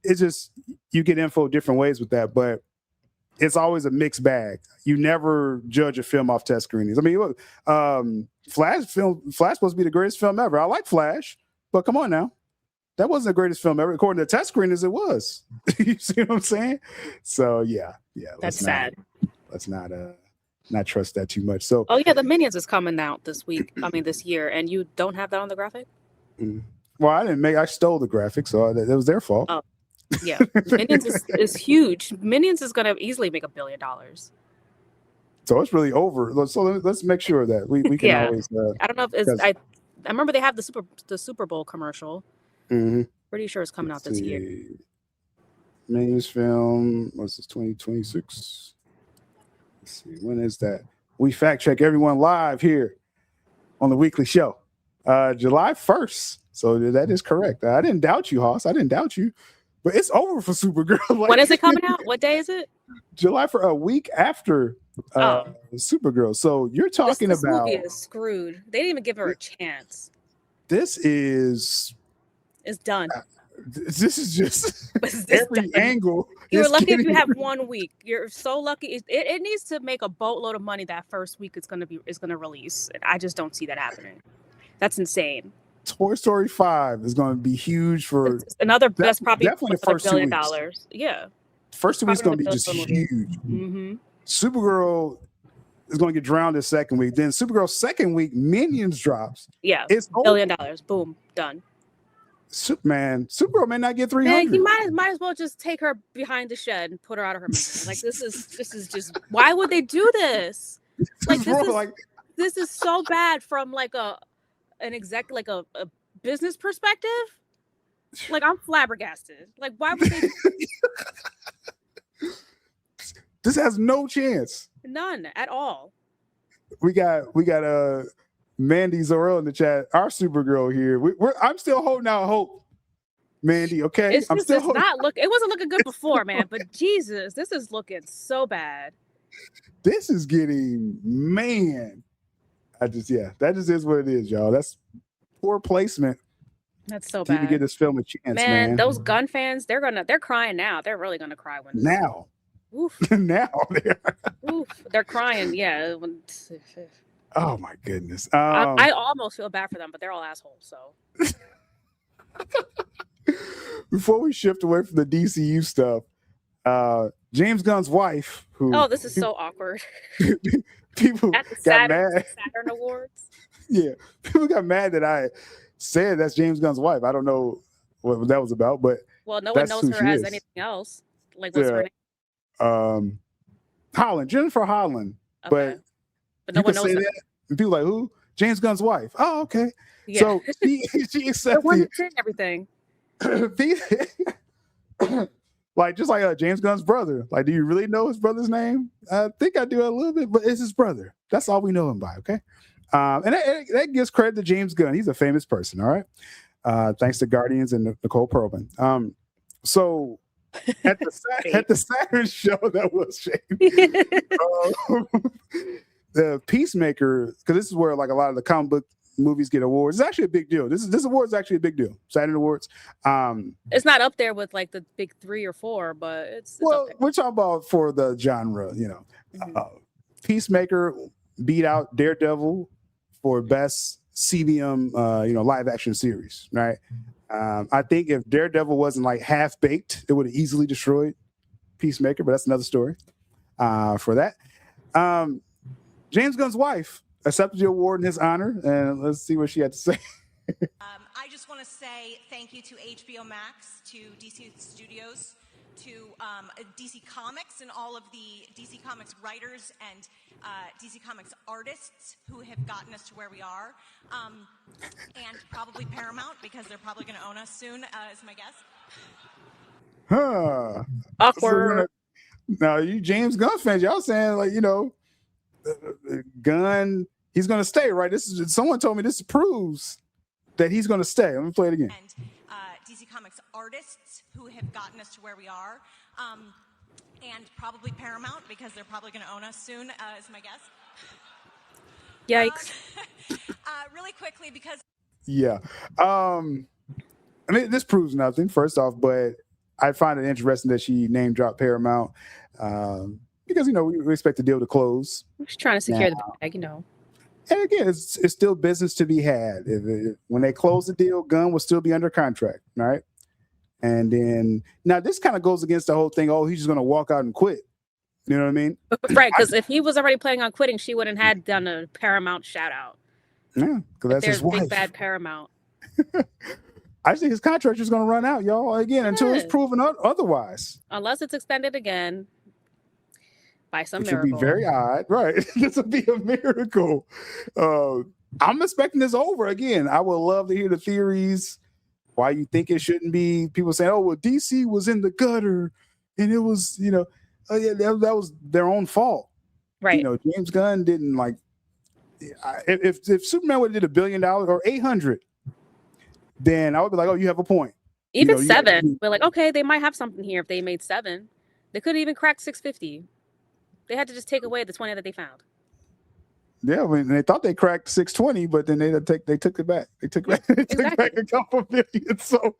it's just you get info different ways with that, but. It's always a mixed bag. You never judge a film off test screenings. I mean, look, Flash supposed to be the greatest film ever. I like Flash, but come on now. That wasn't the greatest film ever. According to test screenings, it was. You see what I'm saying? So, yeah. That's sad. Let's not not trust that too much. So, oh yeah, the Minions is coming out this week. I mean, this year, and you don't have that on the graphic. Well, I stole the graphic, so it was their fault. Oh, yeah. Minions is huge. Minions is going to easily make $1 billion. So it's really over. So let's make sure that we can Yeah. always. I don't know if it's. I remember they have the Super Bowl commercial. Mhm. Pretty sure it's coming out this year. Minions film. What's this? 2026. Let's see. When is that? We fact check everyone live here on the weekly show. July 1st. So that is correct. I didn't doubt you, Hoss. I didn't doubt you. But it's over for Supergirl. When is it coming out? What day is it? July, for a week after Supergirl. So you're talking this about. This movie is screwed. They didn't even give her a chance. This is. It's done. This is just every angle. You're lucky if you have 1 week. You're so lucky. It needs to make a boatload of money that first week it's gonna release. I just don't see that happening. That's insane. Toy Story 5 is going to be huge for another. That's probably definitely the first $1 billion. 2 weeks. Yeah, first 2 weeks going to be just huge. Mm-hmm. Supergirl is going to get drowned this second week. Then Supergirl's second week, Minions drops. Yeah, it's $1 billion. Boom, done. Supergirl may not get 300. Man, you might as well just take her behind the shed and put her out of her misery. Like this is just. Why would they do this? Like this is so bad from like a business perspective. Like I'm flabbergasted. Like why would they? This has no chance. None at all. We got Mandy Zorel in the chat. Our Supergirl here. I'm still holding out hope. Mandy, okay? It wasn't looking good before, man. But Jesus, this is looking so bad. This is getting that just is what it is, y'all. That's poor placement. That's so bad. To get this film a chance, man. Those Gunn fans, they're crying now. They're really gonna cry when now. Oof. Now they're crying. Yeah. Oh my goodness. I almost feel bad for them, but they're all assholes. So before we shift away from the DCU stuff, James Gunn's wife, this is so awkward. People at the got mad. Saturn Awards. Yeah, people got mad that I said that's James Gunn's wife. I don't know what that was about, but no one knows her as anything else. Like what's her name? Holland, Jennifer Holland. Okay. But no one knows her. That. And people like, who? James Gunn's wife. Oh, okay. Yeah. So she accepted everything. Like just like James Gunn's brother. Like, do you really know his brother's name? I think I do a little bit, but it's his brother. That's all we know him by. Okay. And that gives credit to James Gunn. He's a famous person. All right. Thanks to Guardians and Nicole Perlman. So at the Saturn show, that was shame. The Peacemaker, because this is where like a lot of the comic book movies get awards. It's actually a big deal. This award is actually a big deal. Saturn Awards. It's not up there with like the big 3 or 4, but it's well, we're talking about for the genre. Peacemaker beat out Daredevil for best CBM, live action series, right? I think if Daredevil wasn't like half baked, it would have easily destroyed Peacemaker, but that's another story for that. James Gunn's wife accepted the award in his honor, and let's see what she had to say. I just want to say thank you to HBO Max, to DC Studios, to DC Comics and all of the DC Comics writers and DC Comics artists who have gotten us to where we are, and probably Paramount, because they're probably going to own us soon, is my guess. Huh. Awkward. So, now, you James Gunn fans, y'all saying like, Gunn, he's going to stay, right? Someone told me this proves that he's going to stay. Let me play it again. And DC Comics artists who have gotten us to where we are, and probably Paramount, because they're probably going to own us soon, is my guess. Yikes. Really quickly, because yeah, I mean, this proves nothing, first off, but I find it interesting that she name dropped Paramount, because we expect the deal to close. I'm just trying to secure the bag, And again, it's still business to be had. When they close the deal, Gunn will still be under contract, right? And then now this kind of goes against the whole thing. Oh, he's just going to walk out and quit. You know what I mean? Right, because if he was already planning on quitting, she wouldn't have done a Paramount shout out. Yeah, because that's his wife. Big bad Paramount. I think his contract is going to run out, y'all, again, until it's proven otherwise. Unless it's extended again by some Which miracle. would be very odd. Right. This would be a miracle. I'm expecting this over again. I would love to hear the theories, why you think it shouldn't be. People saying, oh, well, DC was in the gutter and it was, oh, yeah, that was their own fault. Right. James Gunn didn't like, if Superman would have did $1 billion or 800, then I would be like, oh, you have a point. Even 7. We're like, okay, they might have something here if they made 7. They couldn't even crack 650. They had to just take away the 20 that they found. Yeah, they thought they cracked 620, but then they took it back. They took back a couple million. So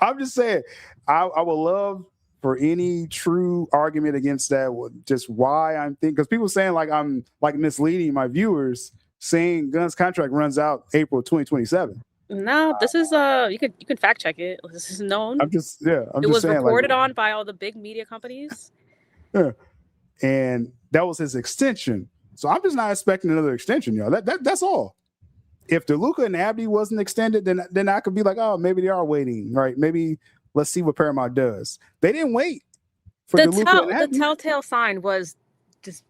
I'm just saying, I would love for any true argument against that. Just why I'm thinking, because people saying like I'm like misleading my viewers, saying Gunn's contract runs out April 2027. No, this is you can fact check it. This is known. It was saying, reported on by all the big media companies. Yeah. And that was his extension. So I'm just not expecting another extension, y'all. That's all. If DeLuca and Abdi wasn't extended, then I could be like, oh, maybe they are waiting, right? Maybe let's see what Paramount does. They didn't wait for DeLuca and Abdi. The telltale sign was just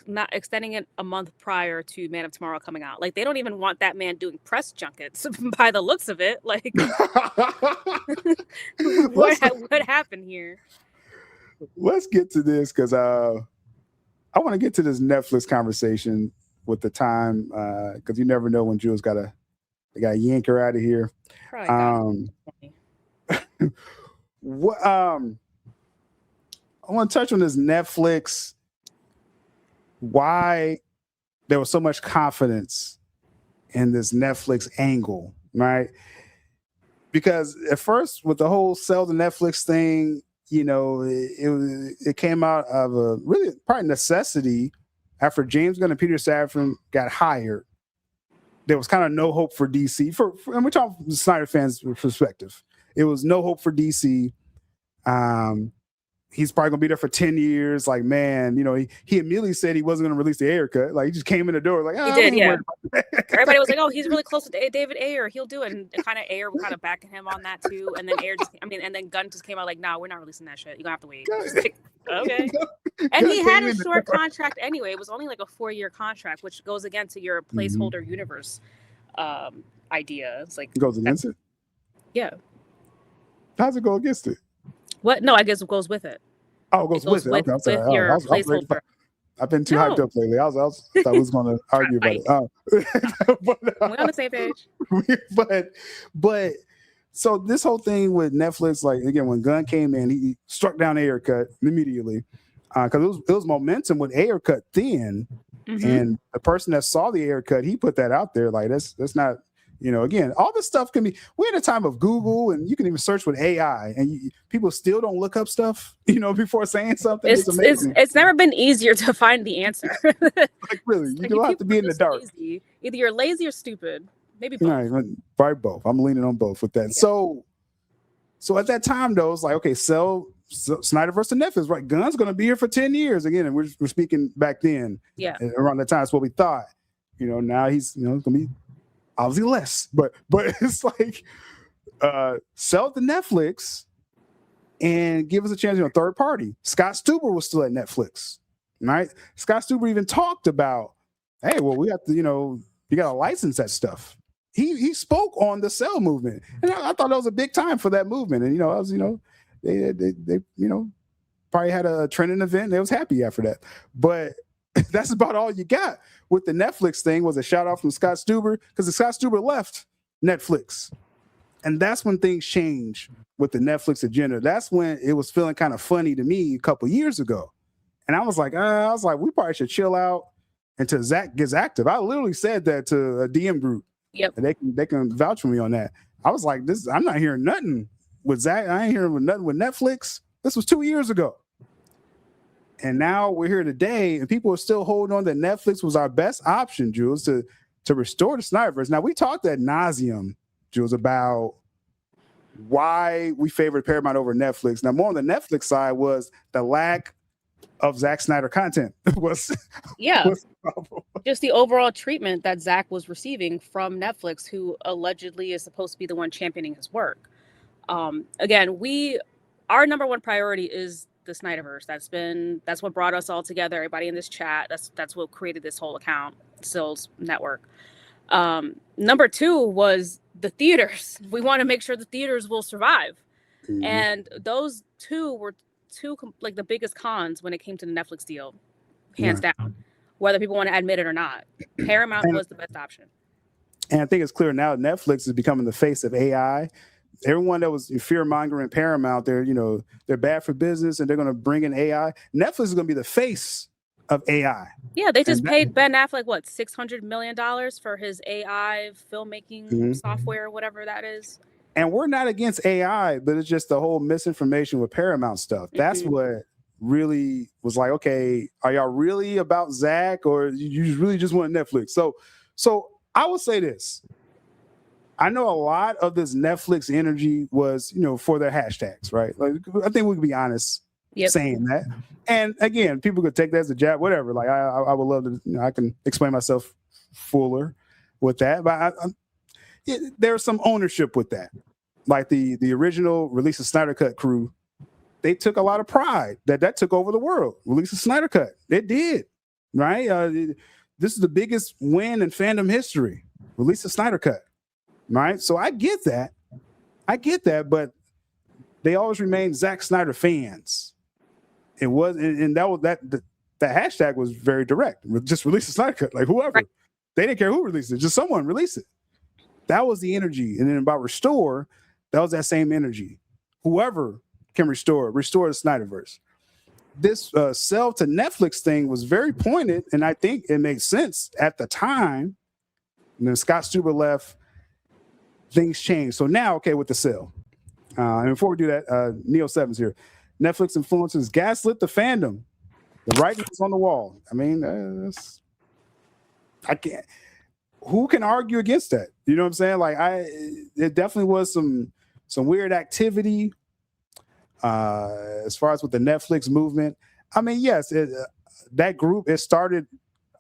not extending it a month prior to Man of Tomorrow coming out. Like, they don't even want that man doing press junkets by the looks of it. Like, what happened here? Let's get to this because I want to get to this Netflix conversation with the time because you never know when Jules they got to yank her out of here. What I want to touch on this Netflix. Why there was so much confidence in this Netflix angle, right? Because at first, with the whole sell the Netflix thing, it came out of a really probably necessity after James Gunn and Peter Safran got hired. There was kind of no hope for DC and we're talking from the Snyder fans' perspective. It was no hope for DC. He's probably gonna be there for 10 years. Like, man, he immediately said he wasn't gonna release the Ayer cut. Like, he just came in the door like, oh, he did, yeah. Everybody was like, oh, he's really close to David Ayer. He'll do it. And kind of Ayer was kind of backing him on that too. And then and then Gunn just came out like, nah, we're not releasing that shit. You're gonna have to wait. Okay. And he had a short contract anyway. It was only like a 4-year contract, which goes against your placeholder universe idea. It's like, it goes against it? Yeah. How's it go against it? What? No, I guess it goes with it. Oh, it goes with it. Okay, I'm sorry. Your placeholder. I've been too hyped up lately. I thought I was going to argue about it. We're on the same page. But so this whole thing with Netflix, like, again, when Gunn came in, he struck down Ayer cut immediately because it was momentum with Ayer cut then, and the person that saw the Ayer cut, he put that out there. Like, that's not. Again, all this stuff can be. We're in a time of Google, and you can even search with AI, and people still don't look up stuff, before saying something. It's amazing. It's never been easier to find the answer. Like, really, you don't have to be in the dark. Lazy. Either you're lazy or stupid. Maybe both. Right, probably both. I'm leaning on both with that. Yeah. So at that time, though, it's like, okay, sell SnyderVerse to Netflix, right? Gunn's going to be here for 10 years again, and we're speaking back then. Yeah, around that time, that's what we thought. Now he's going to be. Obviously less, but it's like sell it to Netflix and give us a chance, third party. Scott Stuber was still at Netflix, right? Scott Stuber even talked about, hey, well, we have to, you got to license that stuff. He spoke on the sell movement, and I thought that was a big time for that movement. And I was, they probably had a trending event. They was happy after that, but that's about all you got with the Netflix thing. Was a shout out from Scott Stuber because Scott Stuber left Netflix, and that's when things changed with the Netflix agenda. That's when it was feeling kind of funny to me a couple years ago, and I was like, we probably should chill out until Zach gets active. I literally said that to a DM group. Yep, and they can vouch for me on that. I was like, I'm not hearing nothing with Zach. I ain't hearing nothing with Netflix. This was 2 years ago. And now we're here today, and people are still holding on that Netflix was our best option, Jules, to restore the SnyderVerse. Now, we talked ad nauseum, Jules, about why we favored Paramount over Netflix. Now, more on the Netflix side was the lack of Zack Snyder content was Yeah. was the problem. Just the overall treatment that Zach was receiving from Netflix, who allegedly is supposed to be the one championing his work. Again, our number one priority is the SnyderVerse. That's what brought us all together. Everybody in this chat. That's what created this whole account, Sil's network. Number two was the theaters. We want to make sure the theaters will survive, and those two were like the biggest cons when it came to the Netflix deal, hands down. Whether people want to admit it or not, Paramount was the best option. And I think it's clear now Netflix is becoming the face of AI. Everyone that was fear mongering Paramount, they're bad for business and they're going to bring in AI. Netflix is going to be the face of AI. Yeah, they just paid Ben Affleck what $600 million for his AI filmmaking software, whatever that is. And we're not against AI, but it's just the whole misinformation with Paramount stuff. That's what really was like, okay, are y'all really about Zach, or you really just want Netflix? So I will say this. I know a lot of this Netflix energy was, for their hashtags, right? Like, I think we can be honest saying that. And again, people could take that as a jab, whatever. Like, I would love to, I can explain myself fuller with that, but there's some ownership with that. Like the original Release the Snyder Cut crew, they took a lot of pride that took over the world. Release the Snyder Cut. It did, right? This is the biggest win in fandom history. Release the Snyder Cut, right? So I get that, but they always remain Zack Snyder fans. It was, and that hashtag was very direct. Just release the Snyder Cut, like whoever. Right. They didn't care who released it, just someone release it. That was the energy. And then about restore, that was that same energy. Whoever can restore the SnyderVerse. This sell to Netflix thing was very pointed, and I think it made sense at the time. And then Scott Stewart left, things changed. So now, okay, with the sale. And before we do that, Neo7's here. Netflix influencers gaslit the fandom. The writing is on the wall. I mean, I can't. Who can argue against that? You know what I'm saying? Like, it definitely was some weird activity as far as with the Netflix movement. I mean, yes, that group, it started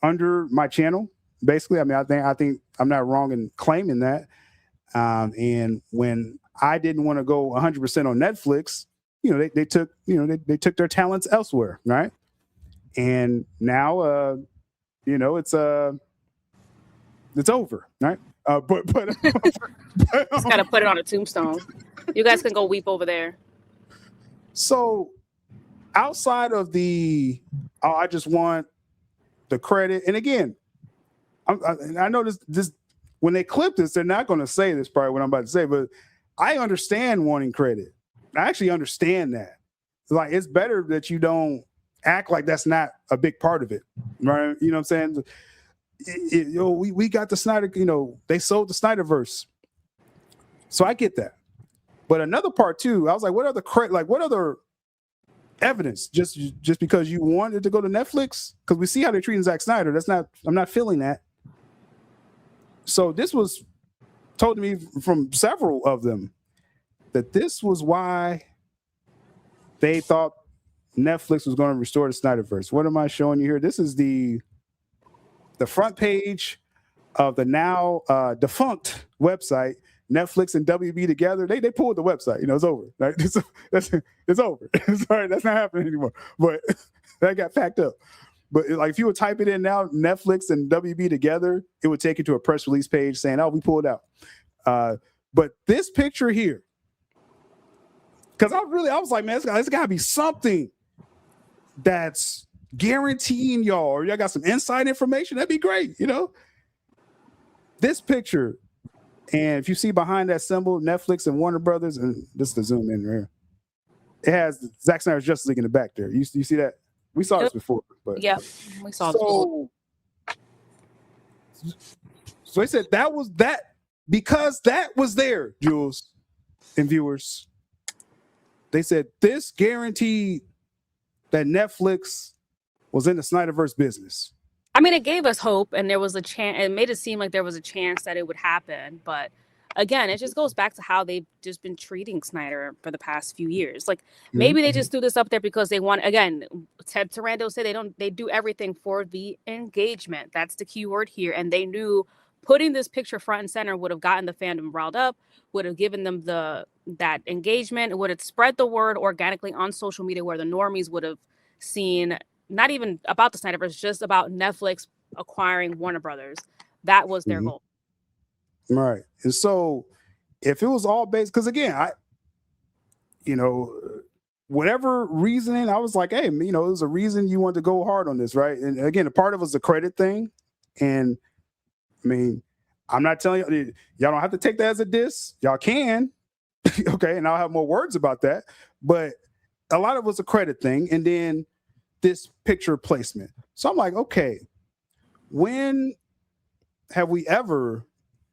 under my channel, basically. I mean, I think I'm not wrong in claiming that. And when I didn't want to go 100% on Netflix, they took their talents elsewhere, right? And now, it's over, right? But just gotta put it on a tombstone. You guys can go weep over there. So, outside of I just want the credit. And again, I know this when they clip this, they're not going to say this, probably what I'm about to say, but I understand wanting credit. I actually understand that. Like, it's better that you don't act like that's not a big part of it, right? You know what I'm saying? We got the Snyder, they sold the SnyderVerse. So I get that. But another part too, I was like, what other evidence? Just because you wanted to go to Netflix? Because we see how they're treating Zack Snyder. I'm not feeling that. So this was told to me from several of them that this was why they thought Netflix was going to restore the SnyderVerse. What am I showing you here? This is the front page of the now defunct website, Netflix and WB together. They pulled the website. It's over. Right? It's over. Sorry, that's not happening anymore. But that got packed up. But like, if you would type it in now, Netflix and WB together, it would take you to a press release page saying, "Oh, we pulled out." But this picture here, because I was like, man, it's got to be something that's guaranteeing y'all, or y'all got some inside information, that'd be great. This picture, and if you see behind that symbol, Netflix and Warner Brothers, and this is the zoom in there, it has Zack Snyder's Justice League in the back there. You see that? We saw this before, but yeah, we saw this before. So they said that was that, because that was there, Jules and viewers. They said this guaranteed that Netflix was in the SnyderVerse business. I mean, it gave us hope, and there was a chance. It made it seem like there was a chance that it would happen, but again, it just goes back to how they've just been treating Snyder for the past few years. Like maybe they just threw this up there because they want, again, Ted Taranto said they do everything for the engagement. That's the key word here. And they knew putting this picture front and center would have gotten the fandom riled up, would have given them that engagement, it would have spread the word organically on social media where the normies would have seen not even about the Snyderverse, just about Netflix acquiring Warner Brothers. That was their goal. Right. And so if it was all based, because again, whatever reasoning, I was like, hey, it was a reason you wanted to go hard on this, right? And again, a part of it was the credit thing. And I mean, I'm not telling you, y'all don't have to take that as a diss. Y'all can. Okay. And I'll have more words about that. But a lot of it was a credit thing. And then this picture placement. So I'm like, okay, when have we ever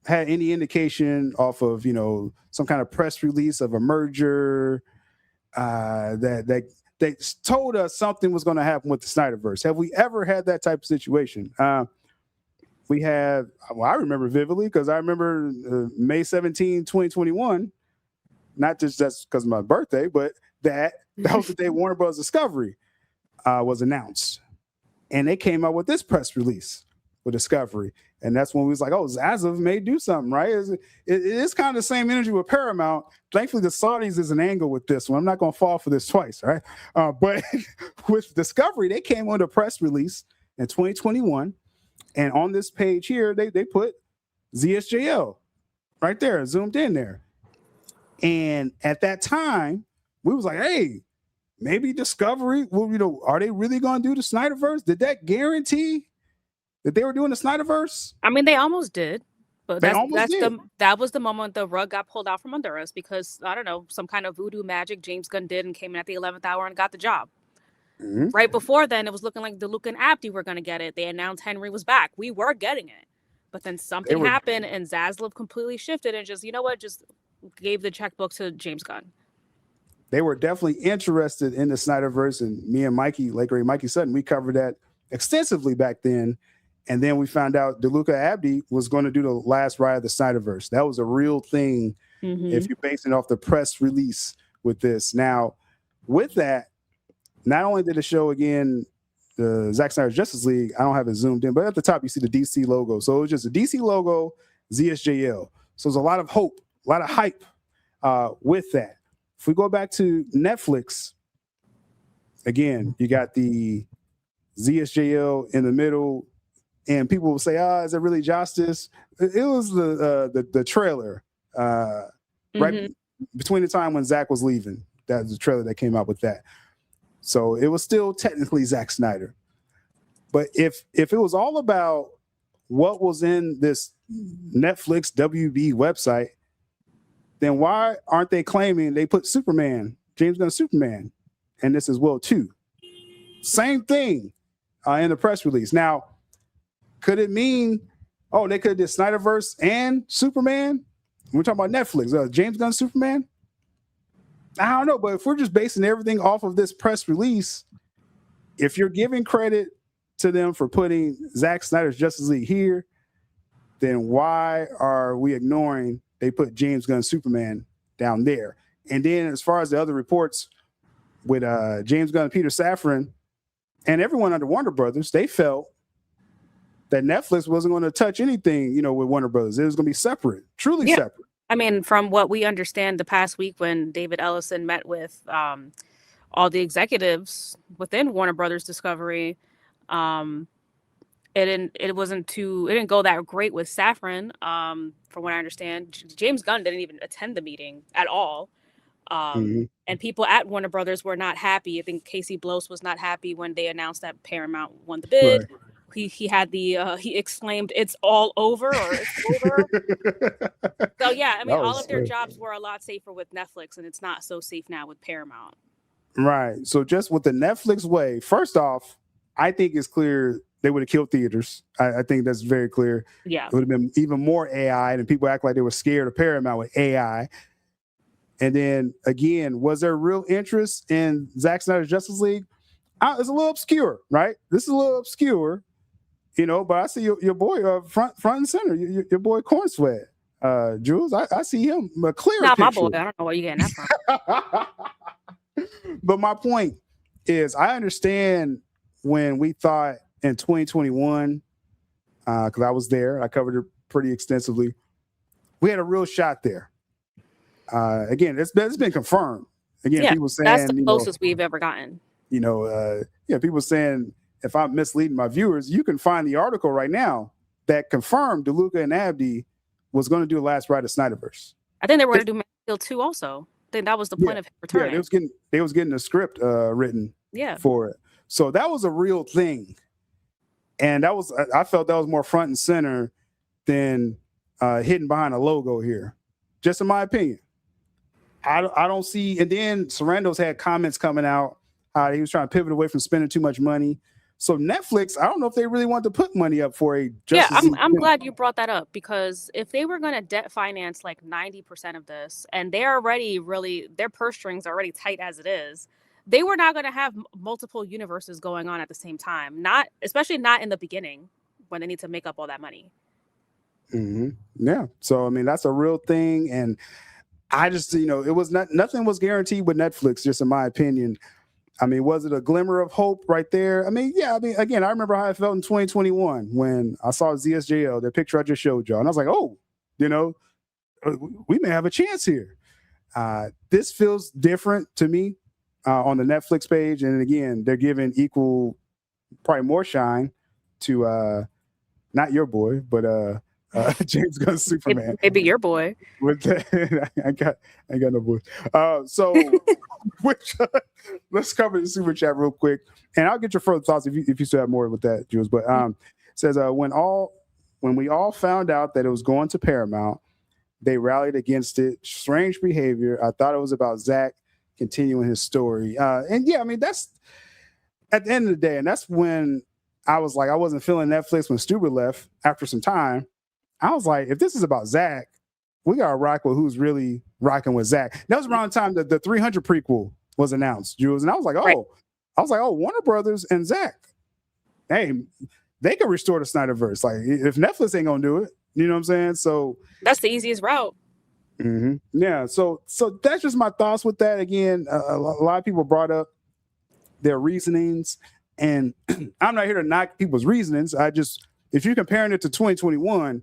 had any indication off of, some kind of press release of a merger that they told us something was going to happen with the Snyderverse? Have we ever had that type of situation? We have, I remember vividly because I remember May 17, 2021, not just because of my birthday, but that was the day Warner Bros. Discovery was announced. And they came out with this press release with Discovery. And that's when we was like, oh, Zaslav may do something, right? It is kind of the same energy with Paramount. Thankfully, the Saudis is an angle with this one. I'm not going to fall for this twice, right? But with Discovery, they came with a press release in 2021. And on this page here, they put ZSJL right there, zoomed in there. And at that time, we was like, hey, maybe Discovery, are they really going to do the Snyderverse? Did that guarantee that they were doing the Snyderverse? I mean, they almost did. But that was the moment the rug got pulled out from under us because, I don't know, some kind of voodoo magic James Gunn did and came in at the 11th hour and got the job. Right before then, it was looking like DeLuca and Abdi were going to get it. They announced Henry was back. We were getting it. But then something happened and Zaslav completely shifted and just, just gave the checkbook to James Gunn. They were definitely interested in the Snyderverse, and me and Mikey Sutton, we covered that extensively back then. And then we found out DeLuca Abdi was going to do the last ride of the Snyderverse. That was a real thing if you're basing it off the press release with this. Now, with that, not only did it show again the Zack Snyder's Justice League, I don't have it zoomed in, but at the top you see the DC logo. So it was just a DC logo, ZSJL. So there's a lot of hope, a lot of hype with that. If we go back to Netflix, again, you got the ZSJL in the middle, and people will say, is it really Justice? It was the trailer right between the time when Zack was leaving. That was the trailer that came out with that. So it was still technically Zack Snyder. But if it was all about what was in this Netflix WB website, then why aren't they claiming they put Superman, James Gunn Superman, and this as well too? Same thing in the press release. Now, could it mean, they could have did Snyderverse and Superman? We're talking about Netflix, James Gunn Superman? I don't know, but if we're just basing everything off of this press release, if you're giving credit to them for putting Zack Snyder's Justice League here, then why are we ignoring they put James Gunn Superman down there? And then as far as the other reports with James Gunn and Peter Safran and everyone under Warner Brothers, they felt that Netflix wasn't going to touch anything, with Warner Brothers. It was going to be separate, truly separate. I mean, from what we understand the past week when David Ellison met with all the executives within Warner Brothers Discovery, it didn't go that great with Safran. From what I understand, James Gunn didn't even attend the meeting at all. And people at Warner Brothers were not happy. I think Casey Bloss was not happy when they announced that Paramount won the bid. Right. He had he exclaimed, "It's all over," or "It's over." So yeah, I mean, all of their jobs were a lot safer with Netflix, and it's not so safe now with Paramount. Right. So just with the Netflix way, first off, I think it's clear they would have killed theaters. I think that's very clear. Yeah, it would have been even more AI, and people act like they were scared of Paramount with AI. And then again, was there real interest in Zack Snyder's Justice League? It's a little obscure, right? This is a little obscure. But I see your boy front and center, your boy Corn Sweat. Jules, I see him a clear Not picture. my boy. I don't know where you getting that from. But my point is, I understand when we thought in 2021, because I was there, I covered it pretty extensively. We had a real shot there. Again, it's been confirmed. Again, people saying that's the closest we've ever gotten. People saying, if I'm misleading my viewers, you can find the article right now that confirmed DeLuca and Abdi was going to do the last ride of SnyderVerse. I think they were going to do Man of Steel 2 also. I think that was the point of him returning. Yeah, they was getting a script written for it. So that was a real thing. And I felt that was more front and center than hidden behind a logo here. Just in my opinion. I don't see, and then Sarandos had comments coming out how he was trying to pivot away from spending too much money. So Netflix, I don't know if they really want to put money up for a Justice League. I'm glad you brought that up, because if they were going to debt finance like 90% of this, and they're already their purse strings are already tight as it is, they were not going to have multiple universes going on at the same time. Especially not in the beginning when they need to make up all that money. Mm-hmm. Yeah. So, I mean, that's a real thing. And I just, it was nothing was guaranteed with Netflix, just in my opinion. I mean, was it a glimmer of hope right there? I mean, yeah. I mean, again, I remember how I felt in 2021 when I saw ZSJL, the picture I just showed y'all, and I was like, oh, we may have a chance here. This feels different to me on the Netflix page, and again, they're giving equal, probably more shine to not your boy, but James Gunn's Superman. Maybe your boy. With that, I got no voice. So let's cover the super chat real quick, and I'll get your further thoughts if you still have more with that, Jules. But it says when we all found out that it was going to Paramount, they rallied against it. Strange behavior. I thought it was about Zach continuing his story. And yeah, I mean, that's at the end of the day, and that's when I was like, I wasn't feeling Netflix when Stewart left after some time. I was like, if this is about Zach, we got to rock with who's really rocking with Zach. That was around the time that the 300 prequel was announced, Jules. And I was like, Warner Brothers and Zach, hey, they can restore the SnyderVerse. Like, if Netflix ain't going to do it, you know what I'm saying? So that's the easiest route. Mm-hmm. Yeah. So that's just my thoughts with that. Again, a lot of people brought up their reasonings, and I'm not here to knock people's reasonings. If you're comparing it to 2021,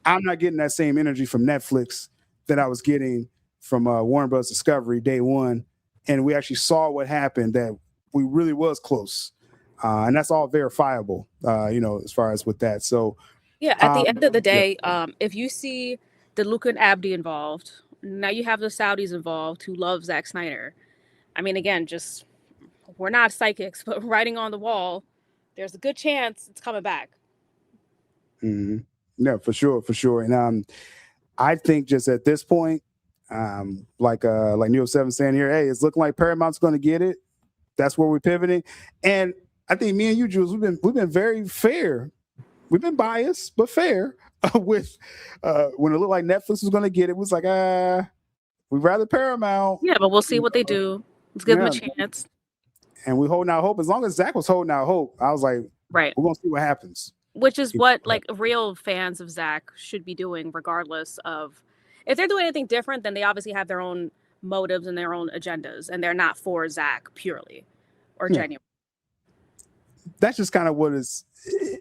I'm not getting that same energy from Netflix that I was getting from Warner Bros. Discovery day one. And we actually saw what happened, that we really was close. And that's all verifiable, as far as with that. So, yeah, at the end of the day, if you see DeLuca and Abdi involved, now you have the Saudis involved who love Zack Snyder. I mean, again, we're not psychics, but writing on the wall, there's a good chance it's coming back. Mm-hmm. No, for sure. And I think just at this point, like Neo 7 saying here, hey, it's looking like Paramount's going to get it. That's where we're pivoting. And I think me and you, Jules, we've been very fair. We've been biased, but fair with when it looked like Netflix was going to get it. It was like, we'd rather Paramount. Yeah, but we'll see what they do. Let's give them a chance. And we holding out hope. As long as Zach was holding out hope, I was like, right, we're going to see what happens. Which is what like real fans of Zach should be doing, regardless of if they're doing anything different, then they obviously have their own motives and their own agendas, and they're not for Zach purely or genuine. That's just kind of what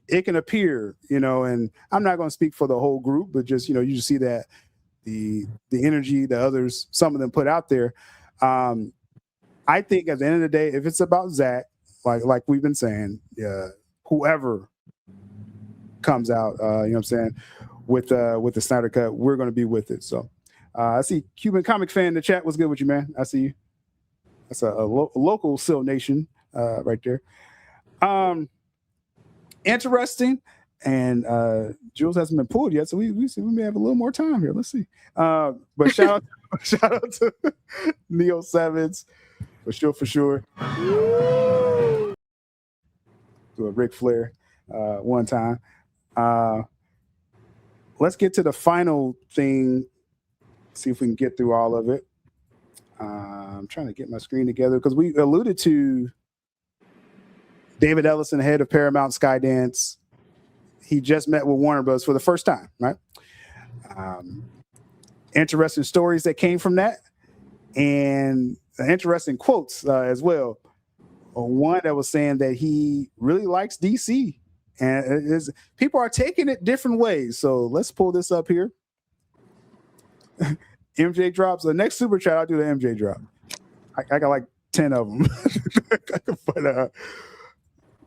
it can appear, and I'm not going to speak for the whole group, but just, you just see that the energy that others, some of them put out there. I think at the end of the day, if it's about Zach, like we've been saying, whoever comes out, you know what I'm saying, with the Snyder Cut, we're going to be with it. So I see Cuban Comic Fan in the chat. What's good with you, man? I see you. That's a local Sil Nation right there. Interesting. And Jules hasn't been pulled yet, so we may have a little more time here. Let's see. But shout out to Neo Sevens for sure. Do a Ric Flair one time. Let's get to the final thing. See if we can get through all of it. I'm trying to get my screen together because we alluded to David Ellison, head of Paramount Skydance. He just met with Warner Bros. For the first time, right? Interesting stories that came from that, and interesting quotes as well. One that was saying that he really likes DC, and people are taking it different ways. So let's pull this up here. MJ drops the next super chat. I'll do the MJ drop. I got like 10 of them. But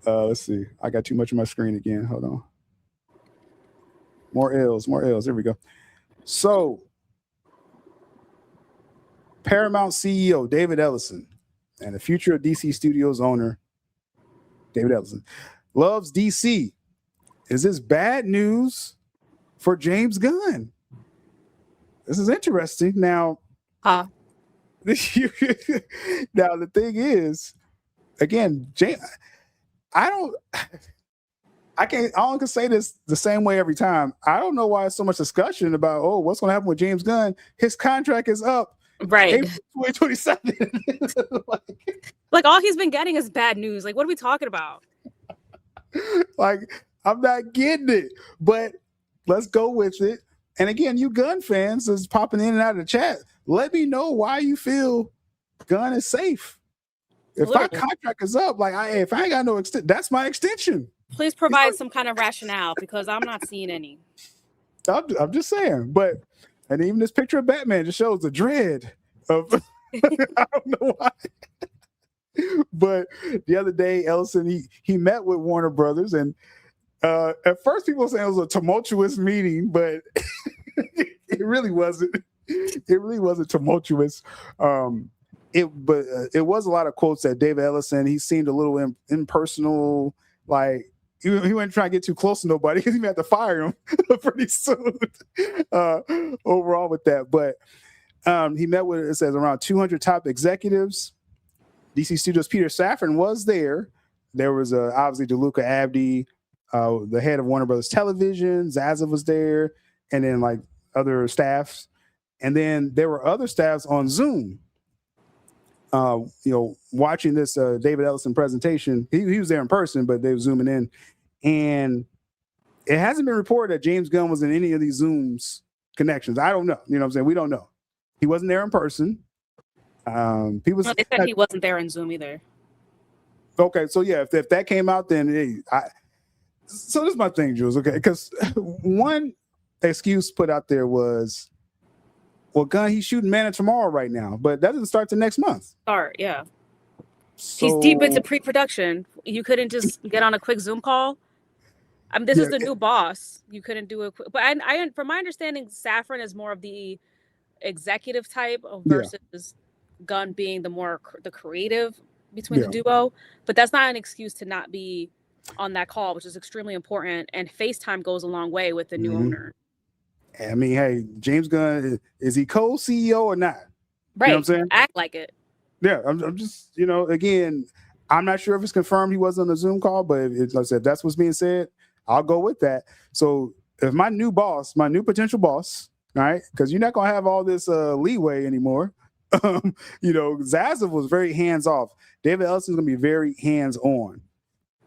let's see. I got too much on my screen again. Hold on. More L's. There we go. So, Paramount CEO David Ellison and the future of DC Studios owner David Ellison loves DC. Is this bad news for James Gunn? This is interesting. Now, now the thing is, again, I can say this the same way every time. I don't know why there's so much discussion about, what's going to happen with James Gunn. His contract is up. Right. April 2027. Like all he's been getting is bad news. Like, what are we talking about? Like, I'm not getting it, but let's go with it. And again, you Gunn fans is popping in and out of the chat. Let me know why you feel Gunn is safe. If my contract is up, like if I ain't got no that's my extension. Please provide some kind of rationale because I'm not seeing any. I'm just saying, and even this picture of Batman just shows the dread of I don't know why. But the other day, Ellison he met with Warner Brothers, and at first people were saying it was a tumultuous meeting, but it really wasn't. It really wasn't tumultuous. It was a lot of quotes that David Ellison. He seemed a little impersonal, like he wasn't trying to get too close to nobody because he had to fire him pretty soon. Overall, with that, but he met with, it says, around 200 top executives. DC Studios' Peter Safran was there. There was obviously DeLuca Abdi, the head of Warner Brothers Television. Zaza was there, and then like other staffs, and then there were other staffs on Zoom. Watching this David Ellison presentation. He was there in person, but they were zooming in, and it hasn't been reported that James Gunn was in any of these Zooms connections. I don't know. You know what I'm saying? We don't know. He wasn't there in person. People they said he wasn't there in Zoom either. Okay, so yeah, if that came out, then so this is my thing, Jules. Okay, because one excuse put out there was, well, Gunn, he's shooting Man of Tomorrow right now, but that doesn't start till next month. Yeah. So, he's deep into pre-production. You couldn't just get on a quick Zoom call. I mean, this is the new boss. You couldn't do it, but I, from my understanding, Safran is more of the executive type versus Gunn being the creative between the duo. But that's not an excuse to not be on that call, which is extremely important. And FaceTime goes a long way with the new owner. I mean, hey, James Gunn, is he co-CEO or not? Right. You know what I'm saying? Act like it. Yeah, I'm just, again, I'm not sure if it's confirmed he was on the Zoom call, but like I said, that's what's being said. I'll go with that. So if my new potential boss, all right, because you're not going to have all this leeway anymore. Zaza was very hands-off. David Ellison's going to be very hands-on.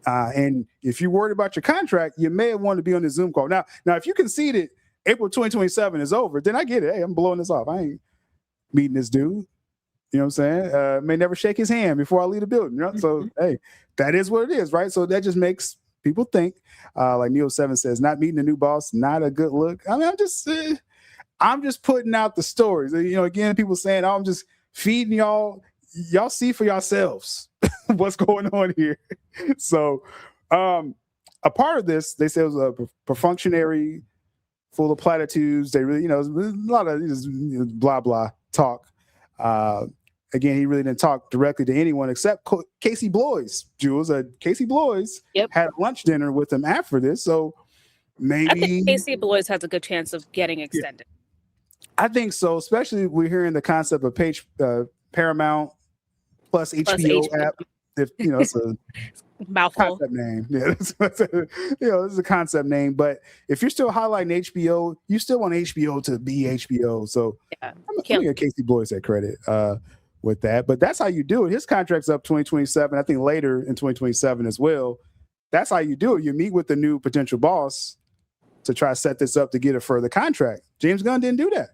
And if you're worried about your contract, you may have wanted to be on the Zoom call. Now, if you conceded April 2027 is over, then I get it. Hey, I'm blowing this off. I ain't meeting this dude. You know what I'm saying? May never shake his hand before I leave the building. You know? So, hey, that is what it is, right? So that just makes people think, like Neo7 says, not meeting a new boss, not a good look. I mean, I'm just putting out the stories. Again, people saying, I'm just feeding y'all. Y'all see for yourselves what's going on here. So, a part of this, they said, it was a perfunctory, full of platitudes. They really, a lot of blah blah talk. Again, he really didn't talk directly to anyone except Casey Bloys. Jules, Casey Bloys had lunch dinner with him after this, so maybe I think Casey Bloys has a good chance of getting extended. Yeah. I think so, especially we're hearing the concept of Paramount plus HBO app. If it's a mouthful concept name, this is a concept name. But if you're still highlighting HBO, you still want HBO to be HBO. So I'm gonna give Casey Bloys that credit with that. But that's how you do it. His contract's up 2027. I think later in 2027 as well. That's how you do it. You meet with the new potential boss to try to set this up to get a further contract. James Gunn didn't do that.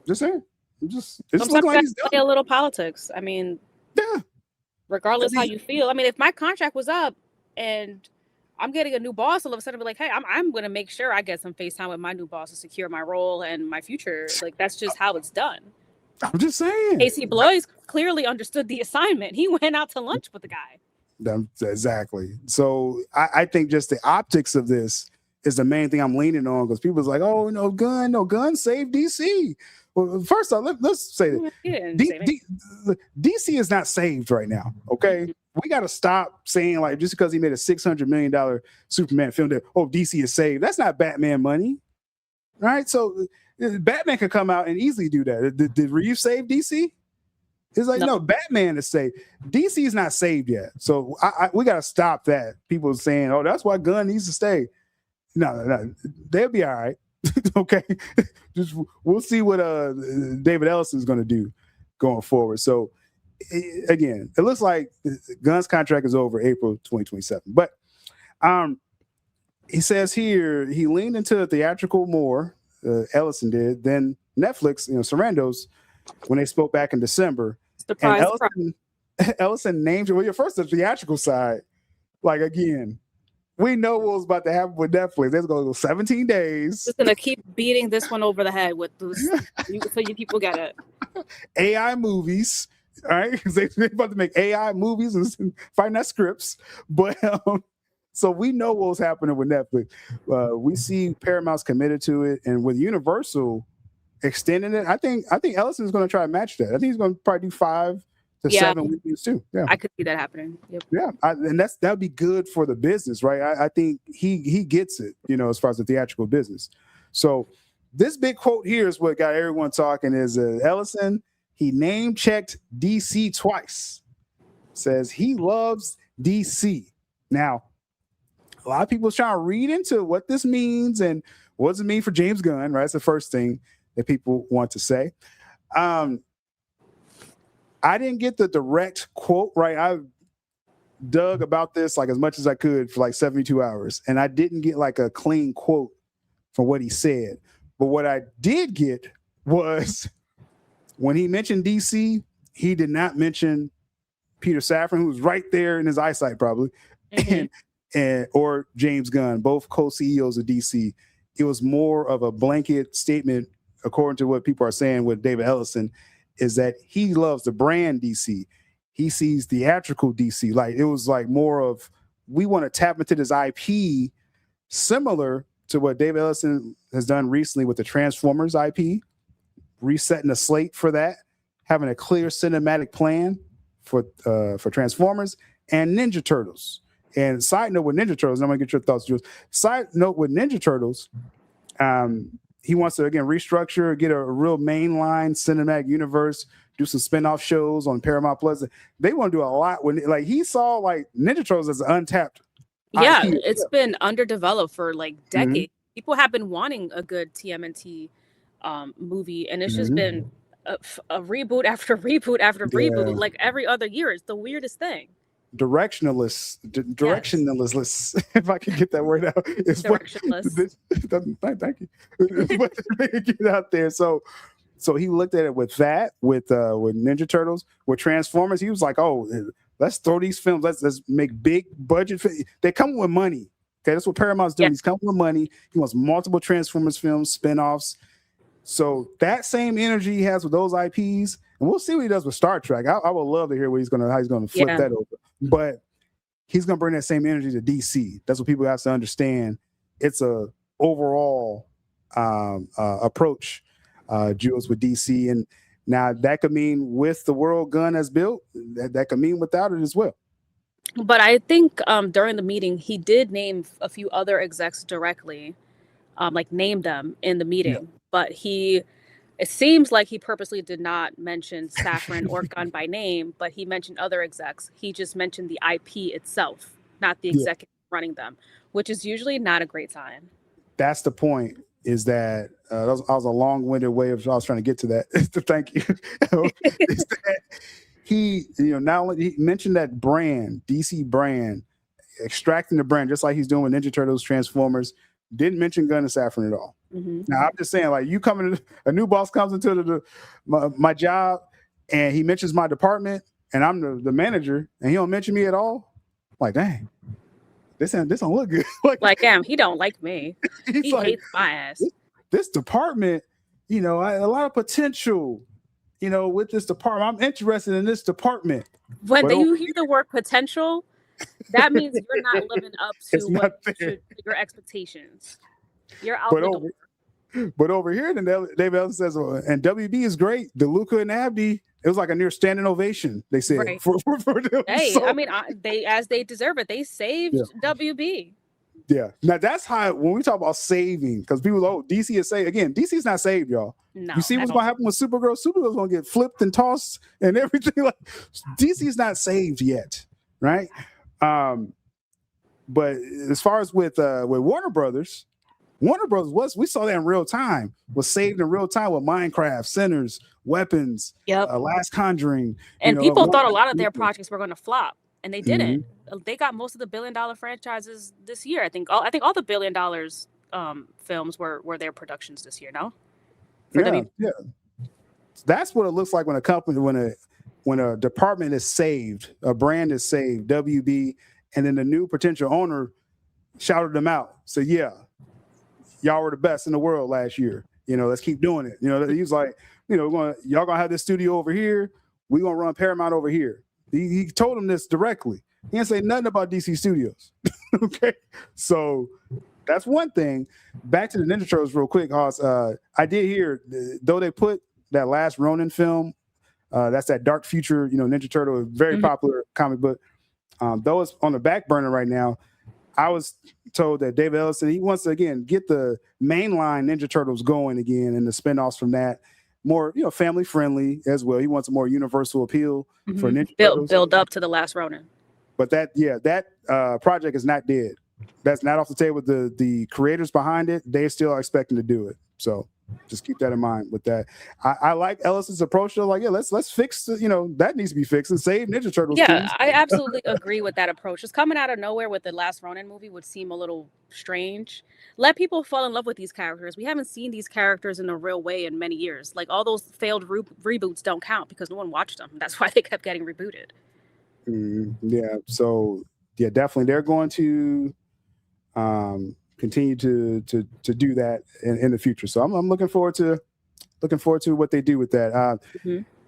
Just saying. It's Sometimes like he's play a little politics. I mean, yeah. Regardless how you feel. I mean, if my contract was up and I'm getting a new boss, all of a sudden be like, hey, I'm going to make sure I get some FaceTime with my new boss to secure my role and my future. Like, that's just how it's done. I'm just saying. AC Blois clearly understood the assignment. He went out to lunch with the guy. Exactly. So I think just the optics of this is the main thing I'm leaning on, because people's like, oh, Gunn saved DC. Well, first off, let's say that DC is not saved right now. Okay, we got to stop saying like just because he made a $600 million Superman film that DC is saved. That's not Batman money, right? So Batman could come out and easily do that. Did Reeves save DC? It's like no, Batman is saved. DC is not saved yet. So we got to stop that. People saying, oh, that's why Gunn needs to stay. No, they'll be all right. Okay, just we'll see what David Ellison is going to do going forward. So again, it looks like Gunn's contract is over April 2027. But he says here he leaned into the theatrical more. Ellison did than Netflix. Sarandos when they spoke back in December. Surprise, and Ellison named it. Well, your first the theatrical side. Like again. We know what was about to happen with Netflix. They're going to go 17 days. Just going to keep beating this one over the head with this, so you people get it. AI movies, all right? Because they're about to make AI movies and find that scripts. But so we know what was happening with Netflix. We see Paramount's committed to it, and with Universal extending it, I think Ellison's going to try to match that. I think he's going to probably do 5 to 7 weekends too. Yeah, I could see that happening. Yep. Yeah, and that'd be good for the business, right? I think he gets it, as far as the theatrical business. So this big quote here is what got everyone talking. Is Ellison? He name checked DC twice. Says he loves DC. Now, a lot of people are trying to read into what this means and what does it mean for James Gunn. Right, that's the first thing that people want to say. I didn't get the direct quote right. I dug about this like as much as I could for like 72 hours, and I didn't get like a clean quote from what he said. But what I did get was when he mentioned DC, he did not mention Peter Safran, who was right there in his eyesight probably, and or James Gunn, both co-CEOs of DC. It was more of a blanket statement, according to what people are saying with David Ellison, is that he loves the brand DC. He sees theatrical DC. Like it was like more of, we want to tap into this IP similar to what David Ellison has done recently with the Transformers IP, resetting the slate for that, having a clear cinematic plan for Transformers and Ninja Turtles. And side note with Ninja Turtles, I'm gonna get your thoughts, Jules. Side note with Ninja Turtles, he wants to, again, restructure, get a real mainline cinematic universe, do some spinoff shows on Paramount Plus. They want to do a lot when, like, he saw like Ninja Turtles as untapped. Yeah, IP. it's been underdeveloped for like decades. People have been wanting a good TMNT movie, and it's just been a reboot after reboot after reboot, like every other year. It's the weirdest thing. Directionless, if I can get that word out. It's Directionless. Thank you. Get out there. So he looked at it with that, with Ninja Turtles, with Transformers. He was like, "Oh, let's throw these films. Let's make big budget. They come with money. Okay, that's what Paramount's doing. He's coming with money. He wants multiple Transformers films, spinoffs. So that same energy he has with those IPs, and we'll see what he does with Star Trek. I would love to hear how he's gonna flip that over. But he's gonna bring that same energy to DC. That's what people have to understand. It's a overall approach, Jules, with DC, and now that could mean with the world Gunn has built. That could mean without it as well. But I think during the meeting, he did name a few other execs directly, like name them in the meeting. Yeah. But it seems like he purposely did not mention Safran or Gunn by name, but he mentioned other execs. He just mentioned the IP itself, not the executive running them, which is usually not a great sign. That's the point, is that I was a long-winded way of I was trying to get to that. Thank you. He, not only he mentioned that brand, DC brand, extracting the brand, just like he's doing with Ninja Turtles, Transformers, Didn't mention Gunn and Safran at all. Mm-hmm. Now I'm just saying, like, you coming, a new boss comes into my job, and he mentions my department, and I'm the manager, and he don't mention me at all. Like, dang, this don't look good. like damn, he don't like me. He like, hates my ass. This department, a lot of potential, with this department. I'm interested in this department. When you hear the word potential, that means you're not living up to your expectations. You're out the door. But over here, then David Ellison says, and WB is great. DeLuca and Abdi, it was like a near standing ovation, they said. Right. For them. Hey, So, I mean, they deserve it. They saved WB. Yeah. Now, that's how, when we talk about saving, because people, DC is saved. Again, DC's not saved, y'all. No, you see what's going to happen with Supergirl? Supergirl's going to get flipped and tossed and everything. Like, DC's not saved yet, right? But as far as with Warner Brothers we saw that in real time, was saved in real time with Minecraft, Sinners, Weapons, Last Conjuring. And people thought a lot of their projects were going to flop, and they didn't. They got most of the billion-dollar franchises this year. I think all the $1 billion films were their productions this year. No, yeah. That's what it looks like when a company, when a department is saved, a brand is saved, WB, and then the new potential owner shouted them out. So yeah, y'all were the best in the world last year. Let's keep doing it. He was like, y'all gonna have this studio over here. We gonna run Paramount over here. He told him this directly. He didn't say nothing about DC Studios. Okay, so that's one thing. Back to the Ninja Turtles real quick, Hoss. I did hear, though they put that last Ronin film, that's that dark future, Ninja Turtle, very popular comic book. Though it's on the back burner right now, I was told that David Ellison, he wants to, again, get the mainline Ninja Turtles going again and the spinoffs from that. More, family friendly as well. He wants a more universal appeal for Ninja Turtles. Build up to the last Ronin. But that project is not dead. That's not off the table. The creators behind it, they still are expecting to do it. So just keep that in mind with that. I like Ellison's approach to, like, let's fix that needs to be fixed and save Ninja Turtles. Yeah, please. I absolutely agree with that approach. Just coming out of nowhere with the last Ronin movie would seem a little strange. Let people fall in love with these characters. We haven't seen these characters in a real way in many years. Like, all those failed reboots don't count because no one watched them. That's why they kept getting rebooted. Yeah. So yeah, definitely they're going to continue to do that in the future. So I'm looking forward to what they do with that.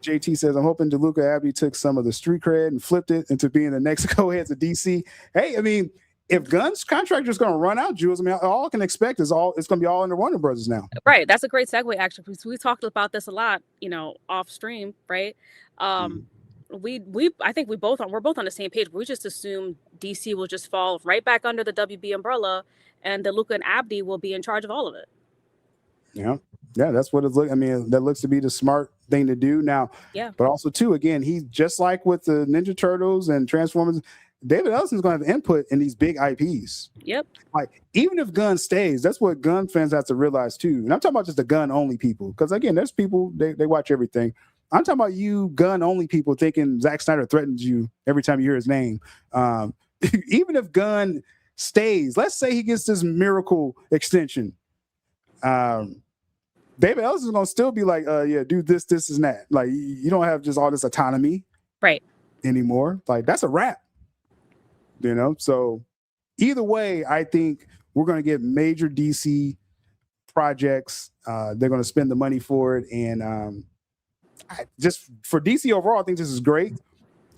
JT says, I'm hoping DeLuca Abdi took some of the street cred and flipped it into being the next co-heads of DC. Hey, I mean, if Gunn's contract is going to run out, Jules, I mean, all I can expect is it's going to be all under Warner Brothers now. Right. That's a great segue, actually, because we talked about this a lot, off stream, right? I think we're both on the same page. We just assume DC will just fall right back under the WB umbrella, and DeLuca and Abdi will be in charge of all of it. Yeah, that's what it's looking. I mean, that looks to be the smart thing to do now. Yeah. But also, too, again, he's just like with the Ninja Turtles and Transformers. David Ellison's going to have input in these big IPs. Yep. Like, even if Gunn stays, that's what Gunn fans have to realize too. And I'm talking about just the Gunn only people, because again, there's people they watch everything. I'm talking about you Gunn only people thinking Zack Snyder threatens you every time you hear his name. Even if Gunn stays, let's say he gets this miracle extension. David Ellison is going to still be like, do this, and that. Like, you don't have just all this autonomy anymore. Like, that's a wrap. So either way, I think we're going to get major DC projects. They're going to spend the money for it. And just for DC overall, I think this is great.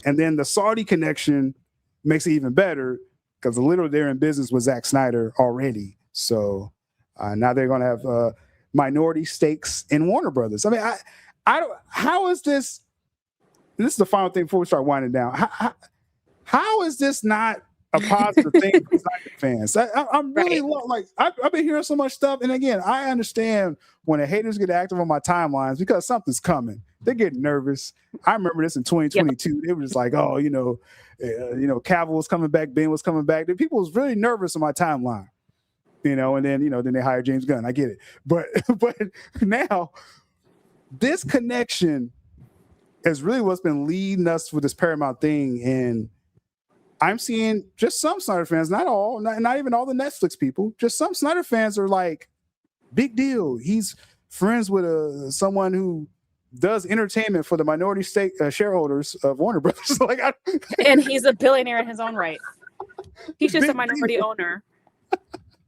And then the Saudi connection makes it even better because literally they're in business with Zack Snyder already. So now they're going to have minority stakes in Warner Brothers. I mean, I don't. How is this? This is the final thing before we start winding down. How is this not a positive thing for Snyder fans? I'm really like I've been hearing so much stuff, and again, I understand when the haters get active on my timelines because something's coming. They're getting nervous. I remember this in 2022. They were just like, oh, Cavill was coming back, Ben was coming back. The people was really nervous on my timeline, and then they hired James Gunn. I get it, but now this connection is really what's been leading us with this Paramount thing, and I'm seeing just some Snyder fans, not all, not even all the Netflix people, just some Snyder fans are like, big deal. He's friends with someone who does entertainment for the minority stake shareholders of Warner Brothers. Like, and he's a billionaire in his own right. He's just a minority owner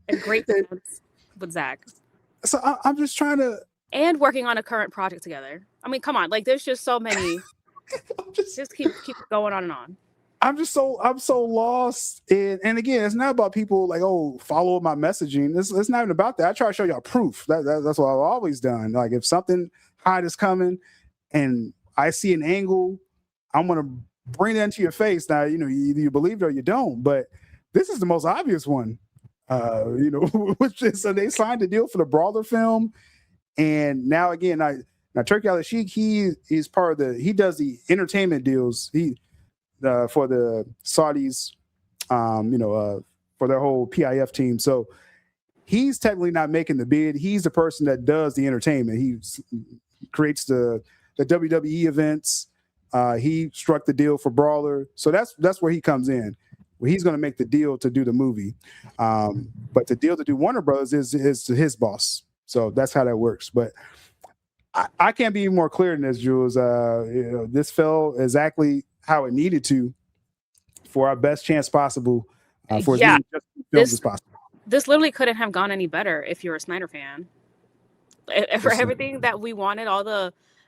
and great friends with Zach. So I'm just trying to, and working on a current project together. I mean, come on, like there's just so many. just keep going on and on. I'm so lost. And again, it's not about people like, oh, follow my messaging. It's not even about that. I try to show y'all proof. That's what I've always done. Like if something hot is coming and I see an angle, I'm gonna bring that into your face. Now, you know, either you believe it or you don't. But this is the most obvious one. You know, which is so they signed a deal for the Brawler film, and now again, now Turkey Al Sheik, he is part of he does the entertainment deals. For the Saudis, you know, for their whole PIF team. So he's technically not making the bid. He's the person that does the entertainment. He creates the WWE events. He struck the deal for Brawler. So that's where he comes in. Where he's going to make the deal to do the movie. But the deal to do Warner Brothers is his boss. So that's how that works. But I can't be more clear than this, Jules. You know, this fell exactly how it needed to for our best chance possible for as many films as possible. This literally couldn't have gone any better if you're a Snyder fan. For everything that we wanted,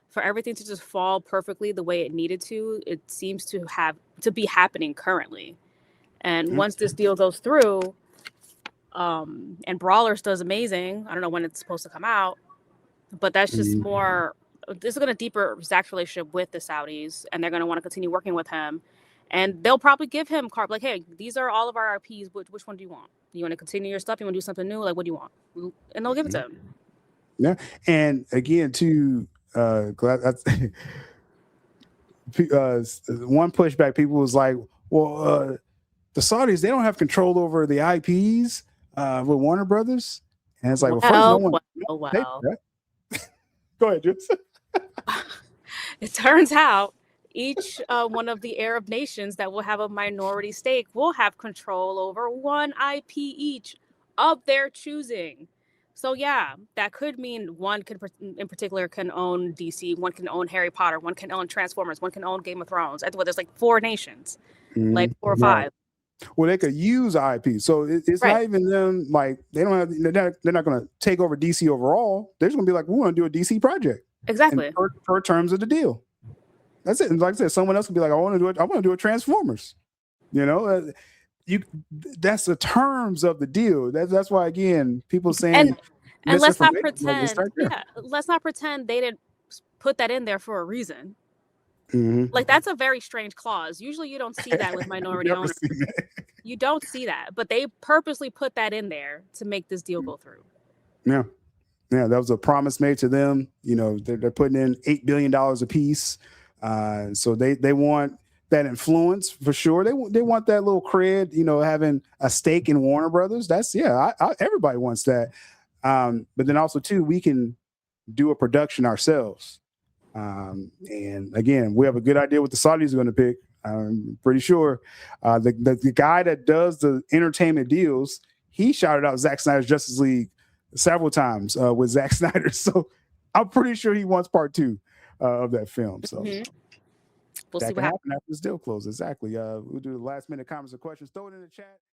for everything to just fall perfectly the way it needed to, it seems to be happening currently. And once this deal goes through, and Brawlers does amazing, I don't know when it's supposed to come out, but that's just more. This is going to deeper Zach's relationship with the Saudis, and they're going to want to continue working with him. And they'll probably give him carte like, hey, these are all of our IPs. Which one do you want? You want to continue your stuff? You want to do something new? Like, what do you want? And they'll give it to him. Yeah. And again, too, one pushback, people was like, well, the Saudis, they don't have control over the IPs with Warner Brothers. And it's like, well, first, no one. Well. Go ahead, Jules. It turns out each one of the Arab nations that will have a minority stake will have control over one IP each of their choosing. So yeah, that could mean one in particular can own DC, one can own Harry Potter, one can own Transformers, one can own Game of Thrones. Well, there's like 4 nations, like 4 or 5. Well, they could use IP, so it's not even them. Like they're not going to take over DC overall. They're just going to be like, we want to do a DC project, exactly, per terms of the deal. That's it. And like I said, someone else could be like, I want to do a Transformers. You know, that's the terms of the deal. That's why again, people saying and let's not pretend. Let's not pretend they didn't put that in there for a reason. Like that's a very strange clause. Usually you don't see that with minority owners. You don't see that, but they purposely put that in there to make this deal go through. Yeah, that was a promise made to them. You know, they're putting in $8 billion a piece, so they want that influence for sure. They want that little cred. You know, having a stake in Warner Brothers. That's everybody wants that. But then also too, we can do a production ourselves. And again, we have a good idea what the Saudis are going to pick. I'm pretty sure the guy that does the entertainment deals, he shouted out Zack Snyder's Justice League several times with Zack Snyder. So I'm pretty sure he wants part 2 of that film. So we'll that see can what happen after this deal closes. Exactly. We'll do the last minute comments and questions. Throw it in the chat.